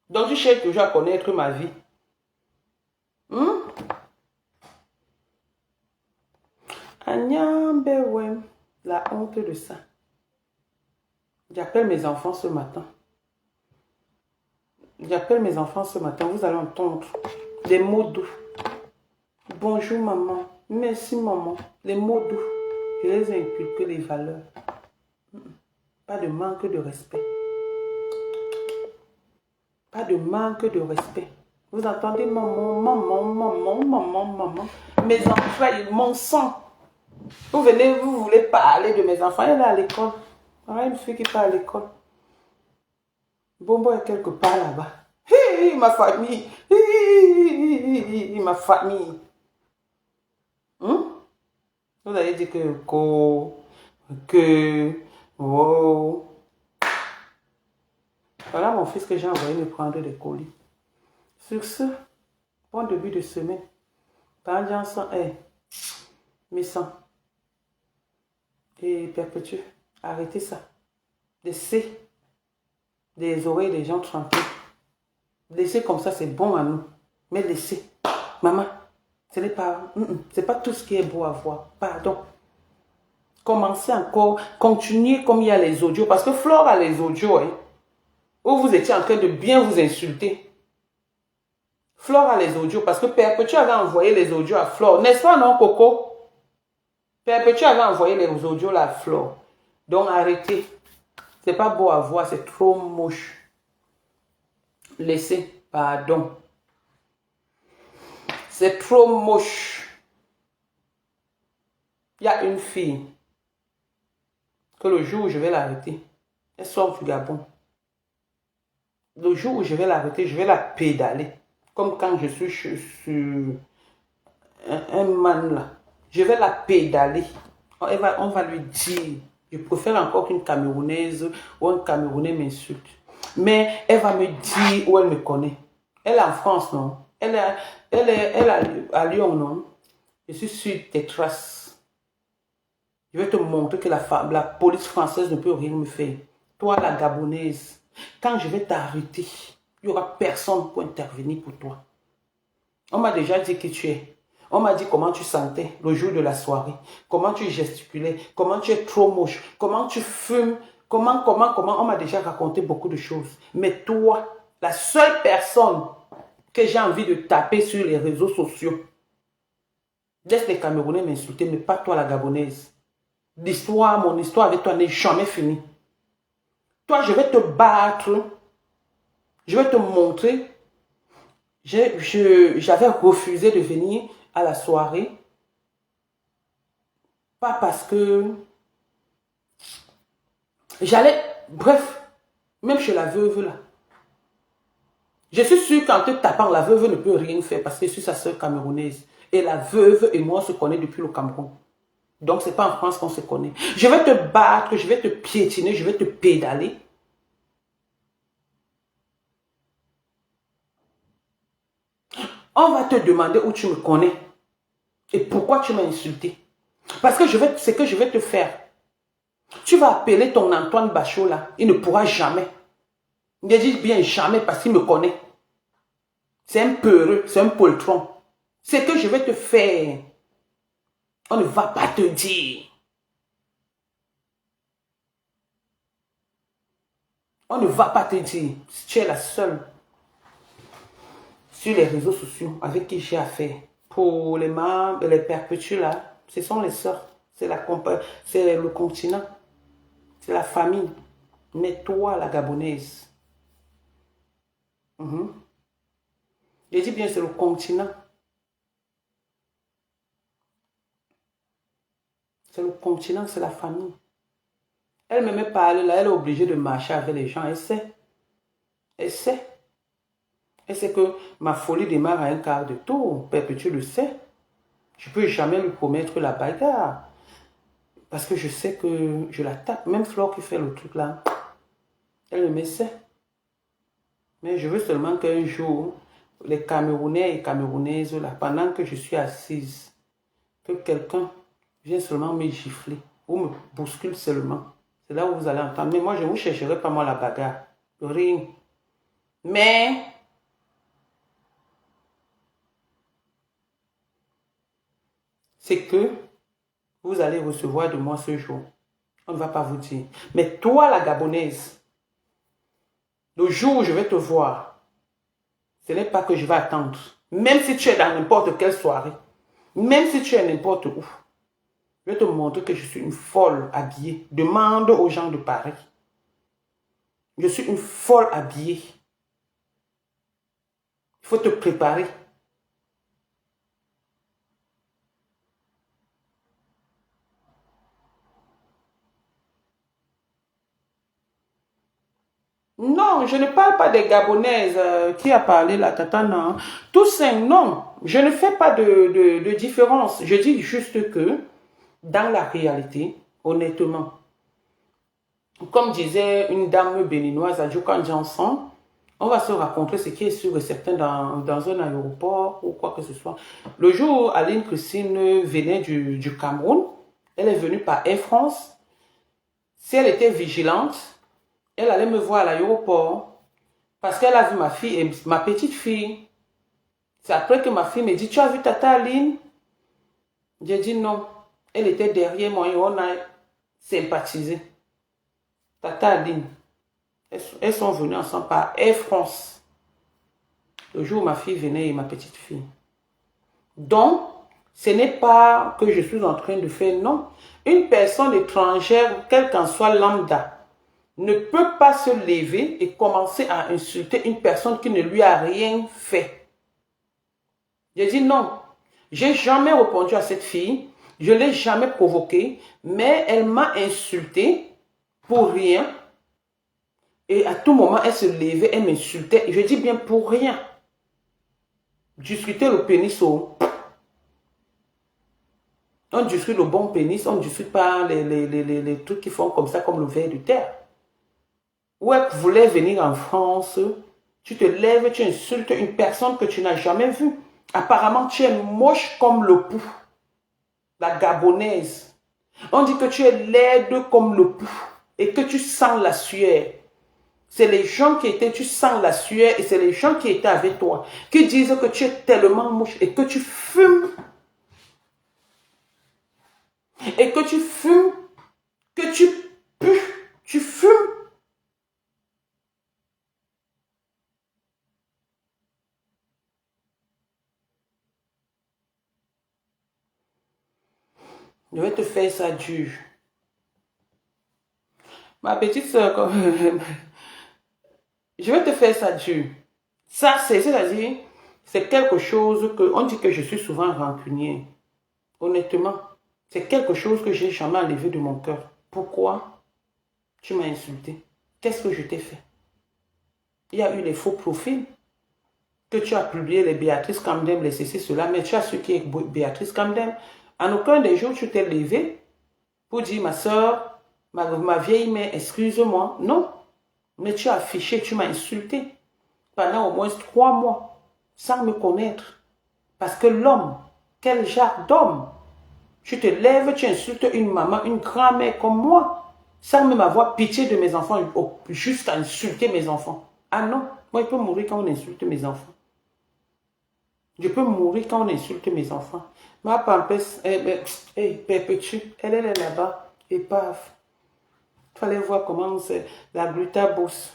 Donc tu cherches toujours à connaître ma vie. Agnambewe, la honte de ça. J'appelle mes enfants ce matin. J'appelle mes enfants ce matin. Vous allez entendre des mots doux. Bonjour maman. Merci maman. Les mots doux. Je les ai inculqués les valeurs. Pas de manque de respect. Pas de manque de respect. Vous entendez maman, maman, maman, maman, maman. Mes enfants, mon sang. Vous venez, vous voulez parler de mes enfants. Elle est à l'école. Voilà une fille qui part à l'école. Bombo est quelque part là-bas. Hi, ma famille. Hi, ma famille. Vous allez dire oh. Voilà mon fils que j'ai envoyé me prendre des colis. Sur ce, bon début de semaine. Par Janson, mes sangs. Et perpétue. Arrêtez ça. Laissez des oreilles des gens tranquilles. Laissez comme ça, c'est bon à nous. Mais laissez. Maman, ce n'est pas... c'est pas tout ce qui est beau à voir. Pardon. Commencez encore. Continuez comme il y a les audios. Parce que Flore a les audios. Où vous étiez en train de bien vous insulter. Flore a les audios. Parce que Perpétue avait envoyé les audios à Flore. N'est-ce pas, non, Coco? Perpétue avait envoyé les audios à Flore. Donc arrêtez. C'est pas beau à voir. C'est trop moche. Laissez. Pardon. C'est trop moche. Il y a une fille que le jour où je vais l'arrêter, elle sort du Gabon. Le jour où je vais l'arrêter, je vais la pédaler. Comme quand je suis sur un man là. Je vais la pédaler. On va lui dire, je préfère encore qu'une Camerounaise ou un Camerounais m'insulte. Mais elle va me dire où elle me connaît. Elle est en France, non? Elle est à Lyon, non? Je suis sur tes traces. Je vais te montrer que la police française ne peut rien me faire. Toi, la Gabonaise, quand je vais t'arrêter, il n'y aura personne pour intervenir pour toi. On m'a déjà dit qui tu es. On m'a dit comment tu sentais le jour de la soirée. Comment tu gesticulais. Comment tu es trop moche. Comment tu fumes. Comment. On m'a déjà raconté beaucoup de choses. Mais toi, la seule personne que j'ai envie de taper sur les réseaux sociaux. Laisse les Camerounais m'insulter, mais pas toi la Gabonaise. L'histoire, mon histoire avec toi n'est jamais finie. Toi, je vais te battre. Je vais te montrer. J'avais refusé de venir à la soirée. Pas parce que j'allais... Bref, même chez la veuve là. Je suis sûre qu'en te tapant, la veuve ne peut rien faire parce que je suis sa soeur camerounaise. Et la veuve et moi, on se connaît depuis le Cameroun. Donc, ce n'est pas en France qu'on se connaît. Je vais te battre, je vais te piétiner, je vais te pédaler. On va te demander où tu me connais. Et pourquoi tu m'as insulté. Parce que ce que je vais te faire. Tu vas appeler ton Antoine Bachot là. Il ne pourra jamais. Il dit bien jamais parce qu'il me connaît. C'est un peureux, c'est un poltron. Ce que je vais te faire, on ne va pas te dire. On ne va pas te dire. Tu es la seule sur les réseaux sociaux avec qui j'ai affaire. Pour les membres, les perpétues là, Ce sont les sœurs. C'est le continent. C'est la famille. Mais toi, la Gabonaise. Je dis bien, c'est le continent. C'est le continent, c'est la famille. Elle ne me met pas là, elle est obligée de marcher avec les gens. Elle sait. Elle sait. Elle sait que ma folie démarre à un quart de tour. Perpétue le sait. Je ne peux jamais lui promettre la bagarre. Parce que je sais que je la tape. Même Flore qui fait le truc là, elle me sait. Mais je veux seulement qu'un jour, les Camerounais et Camerounaises, là, pendant que je suis assise, que quelqu'un vienne seulement me gifler ou me bouscule seulement. C'est là où vous allez entendre. Mais moi, je ne vous chercherai pas moi la bagarre. Rien. Mais, c'est que vous allez recevoir de moi ce jour. On ne va pas vous dire. Mais toi, la Gabonaise, le jour où je vais te voir, ce n'est pas que je vais attendre. Même si tu es dans n'importe quelle soirée, même si tu es n'importe où, je vais te montrer que je suis une folle habillée. Demande aux gens de Paris. Je suis une folle habillée. Il faut te préparer. Non, je ne parle pas des Gabonaises qui a parlé la tata, non. Tous ces non. Je ne fais pas de différence. Je dis juste que dans la réalité, honnêtement, comme disait une dame béninoise, Adjoukan Janson, on va se raconter ce qui est sûr et certain dans un aéroport ou quoi que ce soit. Le jour où Aline Christine venait du Cameroun, elle est venue par Air France. Si elle était vigilante, elle allait me voir à l'aéroport parce qu'elle a vu ma fille et ma petite fille. C'est après que ma fille me dit, tu as vu Tata Aline? J'ai dit non. Elle était derrière moi et on a sympathisé. Tata Aline. Elles sont venues ensemble par Air France. Le jour où ma fille venait et ma petite fille. Donc, ce n'est pas que je suis en train de faire, non. Une personne étrangère, quel qu'en soit lambda, ne peut pas se lever et commencer à insulter une personne qui ne lui a rien fait. J'ai dit non. J'ai jamais répondu à cette fille. Je ne l'ai jamais provoquée, mais elle m'a insulté pour rien. Et à tout moment, elle se levait, elle m'insultait. Je dis bien pour rien. Discuter le pénis au... On discute le bon pénis, on ne discute pas les trucs qui font comme ça, comme le ver de terre. Ou elle voulait venir en France, tu te lèves, tu insultes une personne que tu n'as jamais vue. Apparemment, tu es moche comme le pou. La Gabonaise. On dit que tu es laide comme le pou et que tu sens la sueur. C'est les gens qui étaient, tu sens la sueur et c'est les gens qui étaient avec toi qui disent que tu es tellement moche et que tu fumes. Et que tu fumes, que tu pues, tu fumes. Je vais te faire ça dur. Ma petite soeur, je vais te faire ça dur. Ça, c'est-à-dire, c'est quelque chose que, on dit que je suis souvent rancunier. Honnêtement, c'est quelque chose que j'ai jamais enlevé de mon cœur. Pourquoi tu m'as insulté? Qu'est-ce que je t'ai fait? Il y a eu les faux profils que tu as publié, les Béatrice Camdem, les ceci, cela, mais tu as su qui est Béatrice Camdem. En aucun des jours, tu t'es levé pour dire, ma soeur, ma vieille mère, excuse-moi. Non. Mais tu as affiché, tu m'as insulté pendant au moins 3 mois, sans me connaître. Parce que l'homme, quel genre d'homme? Tu te lèves, tu insultes une maman, une grand-mère comme moi, sans même avoir pitié de mes enfants, juste à insulter mes enfants. Ah non, moi je peux mourir quand on insulte mes enfants. Je peux mourir quand on insulte mes enfants. Ma pampesse, perpétue, elle est là-bas, et paf. Il fallait voir comment c'est la gluta bosse.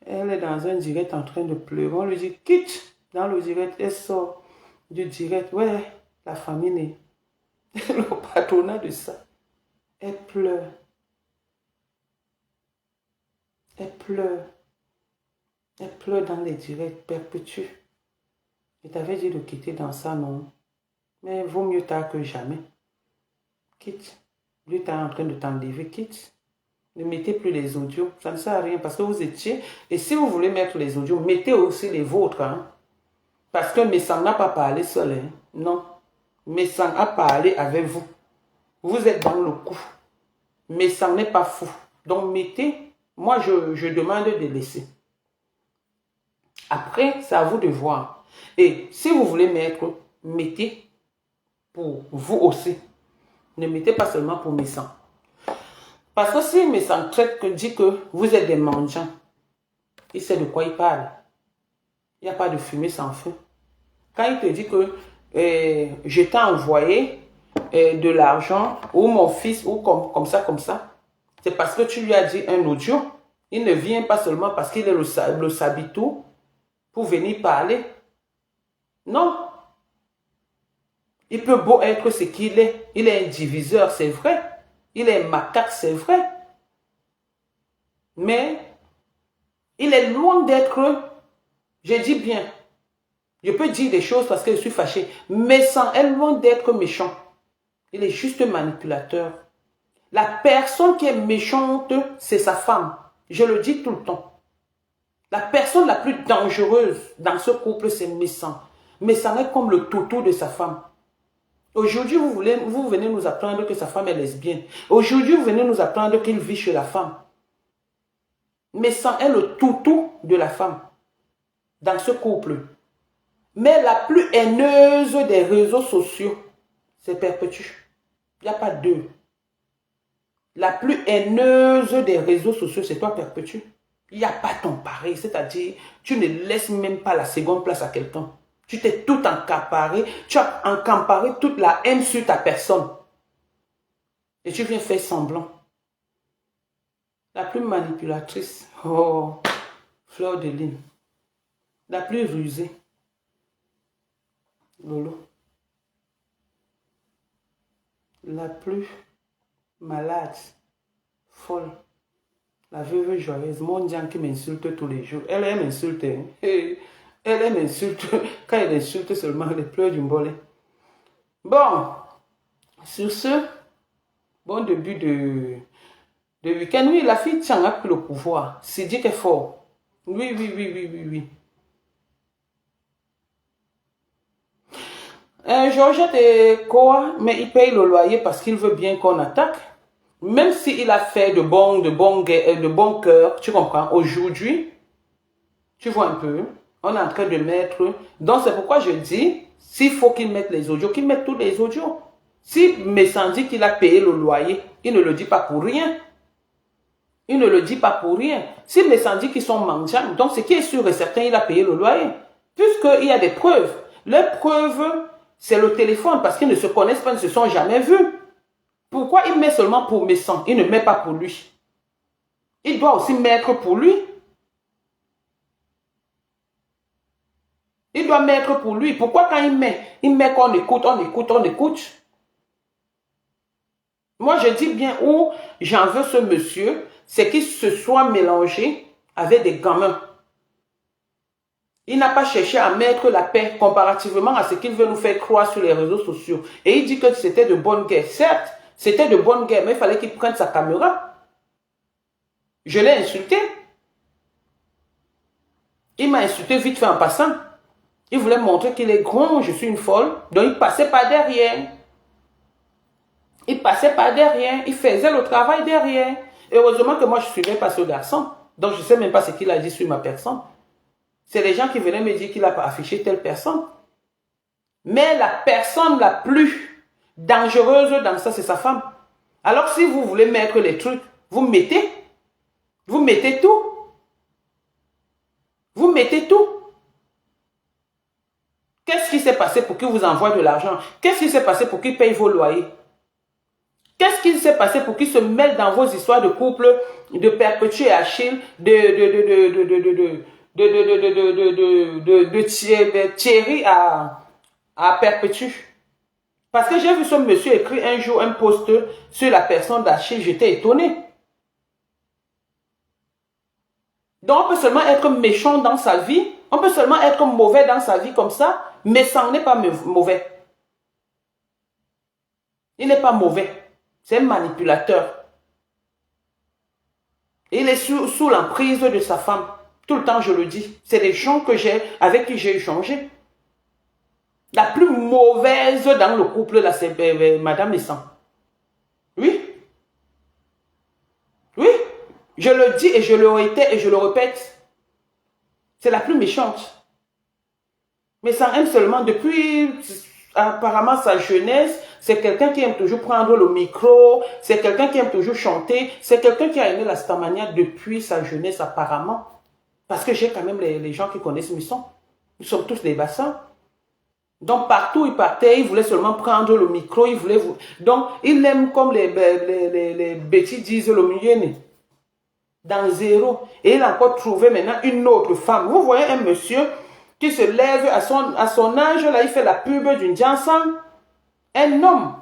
Elle est dans un direct en train de pleurer. On lui dit, quitte. Dans le direct, elle sort du direct. Ouais, la famille est. Le patronat de ça. Elle pleure. Elle pleure. Elle pleure dans les directs, perpétue. Je t'avais dit de quitter dans ça, non? Mais vaut mieux tard que jamais. Quitte. Lui, t'es en train de t'enlever, quitte. Ne mettez plus les audios. Ça ne sert à rien parce que vous étiez. Et si vous voulez mettre les audios, mettez aussi les vôtres. Hein? Parce que Messang n'a pas parlé seul. Hein? Non. Messang a parlé avec vous. Vous êtes dans le coup. Messang n'est pas fou. Donc mettez. Moi, je demande de laisser. Après, c'est à vous de voir. Et si vous voulez mettre, mettez pour vous aussi. Ne mettez pas seulement pour Messang. Parce que si Messang dit que vous êtes des mendiants, il sait de quoi il parle. Il n'y a pas de fumée sans feu. Quand il te dit que je t'ai envoyé de l'argent, ou mon fils, ou comme ça, c'est parce que tu lui as dit un audio. Il ne vient pas seulement parce qu'il est le sabitou pour venir parler. Non. Il peut beau être ce qu'il est. Il est un diviseur, c'est vrai. Il est un macaque, c'est vrai. Mais il est loin d'être, je dis bien, je peux dire des choses parce que je suis fâché, mais sans être loin d'être méchant. Il est juste manipulateur. La personne qui est méchante, c'est sa femme. Je le dis tout le temps. La personne la plus dangereuse dans ce couple, c'est Messang. Messang est comme le toutou de sa femme. Aujourd'hui, vous venez nous apprendre que sa femme est lesbienne. Aujourd'hui, vous venez nous apprendre qu'il vit chez la femme. Messang est le toutou de la femme dans ce couple. Mais la plus haineuse des réseaux sociaux, c'est Perpétue. Il n'y a pas deux. La plus haineuse des réseaux sociaux, c'est toi, Perpétue. Il n'y a pas ton pareil, c'est-à-dire, tu ne laisses même pas la seconde place à quelqu'un. Tu t'es tout encaparé, tu as encamparé toute la haine sur ta personne. Et tu viens faire semblant. La plus manipulatrice, oh, Fleur de Lys. La plus rusée, Lolo. La plus malade, folle, la veuve joyeuse, mon Dieu qui m'insulte tous les jours. Elle m'insulte. Hein. Elle m'insulte. Quand elle insulte seulement, elle pleure du bolé. Bon, sur ce, bon début de week-end. Oui, la fille Tchang a pris le pouvoir. C'est dit qu'elle est fort. Oui. Georgette et Koa, mais il paye le loyer parce qu'il veut bien qu'on attaque. Même s'il a fait de bon cœur, tu comprends, aujourd'hui, tu vois un peu, on est en train de mettre... Donc c'est pourquoi je dis, s'il faut qu'il mette les audios, qu'il mette tous les audios. Si Messang dit qu'il a payé le loyer, il ne le dit pas pour rien. Il ne le dit pas pour rien. Si Messang dit qu'ils sont mendiants, donc ce qui est sûr et certain, il a payé le loyer. Puisqu'il y a des preuves. Les preuves, c'est le téléphone, parce qu'ils ne se connaissent pas, ils ne se sont jamais vus. Pourquoi il met seulement pour Messang? Il ne met pas pour lui. Il doit aussi mettre pour lui. Il doit mettre pour lui. Pourquoi quand il met qu'on écoute. Moi, je dis bien où j'en veux ce monsieur, c'est qu'il se soit mélangé avec des gamins. Il n'a pas cherché à mettre la paix comparativement à ce qu'il veut nous faire croire sur les réseaux sociaux. Et il dit que c'était de bonne guerre. Certes, c'était de bonne guerre, mais il fallait qu'il prenne sa caméra. Je l'ai insulté. Il m'a insulté vite fait en passant. Il voulait montrer qu'il est grand, je suis une folle. Donc il passait par derrière. Il faisait le travail derrière. Et heureusement que moi je ne suivais pas ce garçon. Donc je ne sais même pas ce qu'il a dit sur ma personne. C'est les gens qui venaient me dire qu'il a affiché telle personne. Mais la personne la plus dangereuse dans ça, c'est sa femme. Alors si vous voulez mettre les trucs, vous mettez tout. Vous mettez tout. Qu'est-ce qui s'est passé pour qu'il vous envoie de l'argent? Qu'est-ce qui s'est passé pour qu'il paye vos loyers? Qu'est-ce qui s'est passé pour qu'il se mêle dans vos histoires de couple, de Perpétue et Achille, de Thierry à Perpétue? Parce que j'ai vu ce monsieur écrire un jour un post sur la personne d'Achille, j'étais étonné. Donc on peut seulement être méchant dans sa vie, on peut seulement être mauvais dans sa vie comme ça, mais ça n'est pas mauvais. Il n'est pas mauvais. C'est un manipulateur. Et il est sous l'emprise de sa femme. Tout le temps, je le dis. C'est des gens avec qui j'ai échangé. La plus mauvaise dans le couple, là, c'est Madame Nissan. Oui. Oui. Je le dis et je le répète et je le répète. C'est la plus méchante. Mais ça aime seulement depuis, apparemment, sa jeunesse. C'est quelqu'un qui aime toujours prendre le micro. C'est quelqu'un qui aime toujours chanter. C'est quelqu'un qui a aimé la Starmania depuis sa jeunesse, apparemment. Parce que j'ai quand même les gens qui connaissent Misson. Ils sont tous des bassins. Donc, partout où il partait, il voulait seulement prendre le micro. Donc, il aime, comme les bêtis disent, le milieu dans zéro. Et il a encore trouvé maintenant une autre femme. Vous voyez un monsieur qui se lève à son âge, là, il fait la pub d'une Janssen. Un homme.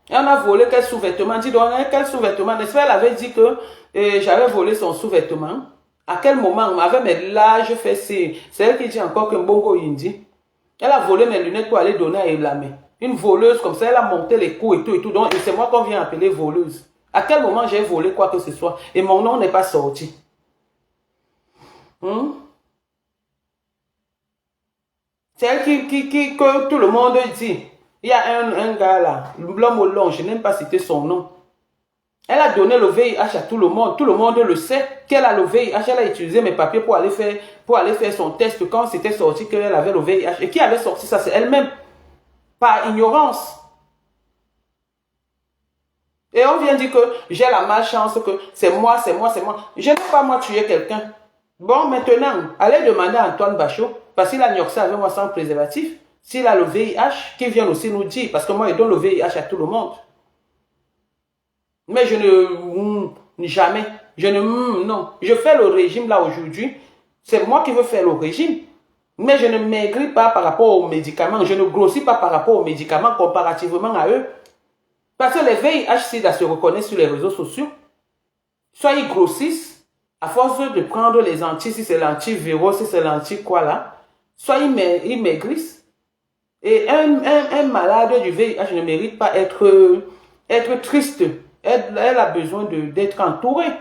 Et on a volé quel sous-vêtement? Dis donc, quel sous-vêtement? N'est-ce pas, elle avait dit que j'avais volé son sous-vêtement. À quel moment? Avec mes larges fessiers. C'est elle qui dit encore que Mbongo Indi. Elle a volé mes lunettes pour aller donner à Elamé. Une voleuse comme ça, elle a monté les coups et tout et tout. Donc, c'est moi qu'on vient appeler voleuse. À quel moment j'ai volé quoi que ce soit? Et mon nom n'est pas sorti. C'est elle que tout le monde dit. Il y a un gars là, l'homme au long, je n'aime pas citer son nom. Elle a donné le VIH à tout le monde le sait qu'elle a le VIH. Elle a utilisé mes papiers pour aller faire son test quand c'était sorti qu'elle avait le VIH. Et qui avait sorti ça? C'est elle-même. Par ignorance. Et on vient dire que j'ai la malchance, que c'est moi. Je n'ai pas moi tuer quelqu'un. Bon, maintenant, allez demander à Antoine Bachot, parce qu'il a nioxé avec moi sans préservatif, s'il a le VIH, qu'il vienne aussi nous dire, parce que moi, il donne le VIH à tout le monde. Mais je ne, jamais, non. Je fais le régime là aujourd'hui, c'est moi qui veux faire le régime, mais je ne maigris pas par rapport aux médicaments, je ne grossis pas par rapport aux médicaments comparativement à eux. Parce que les VIH-Sida se reconnaissent sur les réseaux sociaux, soit ils grossissent, à force de prendre les anti, si c'est l'antivirus, si c'est l'anti quoi là, soit ils maigrissent. Et un malade du VIH ne mérite pas être triste. Elle a besoin d'être entourée.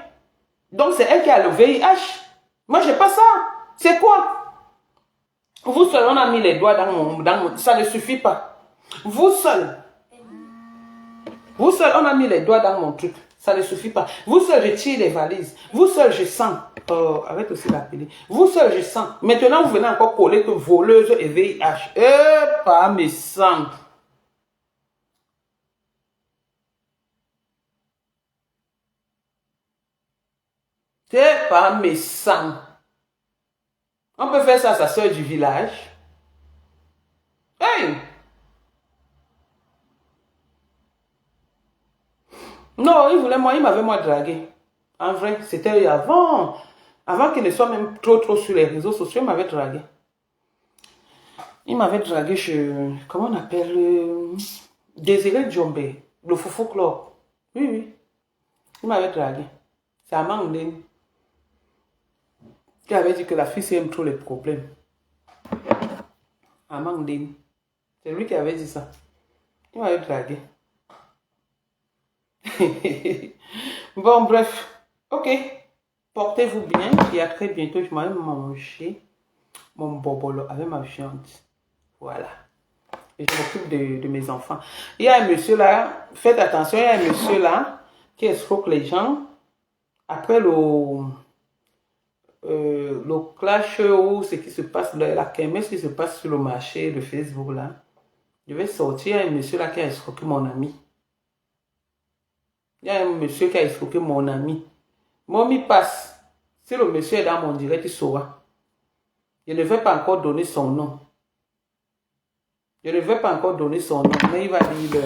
Donc c'est elle qui a le VIH. Moi j'ai pas ça. C'est quoi? Vous seul, on a mis les doigts dans mon... Ça ne suffit pas. Vous seul, on a mis les doigts dans mon truc. Ça ne suffit pas. Vous seul, je tire les valises. Vous seul, je sens. Arrête aussi l'appeler. Vous seul, je sens. Maintenant, vous venez encore coller que voleuse et VIH. Pas mes sangs. C'est pas mes sangs. On peut faire ça à sa soeur du village. Hey! Non, il m'avait moi dragué. En vrai, c'était avant qu'il ne soit même trop sur les réseaux sociaux, il m'avait dragué. Il m'avait dragué chez, comment on appelle, Désiré Djombe, le Foufou Club. Oui. Il m'avait dragué. C'est Amandine qui avait dit que la fille aime trop les problèmes. Amandine. C'est lui qui avait dit ça. Il m'avait dragué. Bon, bref. Ok. Portez-vous bien. Et à très bientôt. Je m'en vais manger mon bobolo avec ma viande. Voilà. Et je m'occupe de mes enfants. Il y a un monsieur là. Faites attention. Il y a un monsieur là qui escroque les gens. Après le clash ou ce qui se passe, la kermesse qui se passe sur le marché de Facebook là. Je vais sortir. Il y a un monsieur là qui a escroqué mon ami. Il y a un monsieur qui a escroqué mon ami. Mon mi passe. Si le monsieur est dans mon direct, il saura. Je ne vais pas encore donner son nom. Je ne vais pas encore donner son nom, mais il va dire...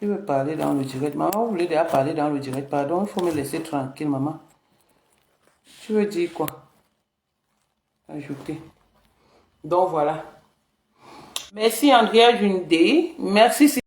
Il veut parler dans le direct. Maman, vous voulez déjà parler dans le direct? Pardon, il faut me laisser tranquille, maman. Tu veux dire quoi? Ajouter. Donc voilà. Merci Andrea Junde. Merci.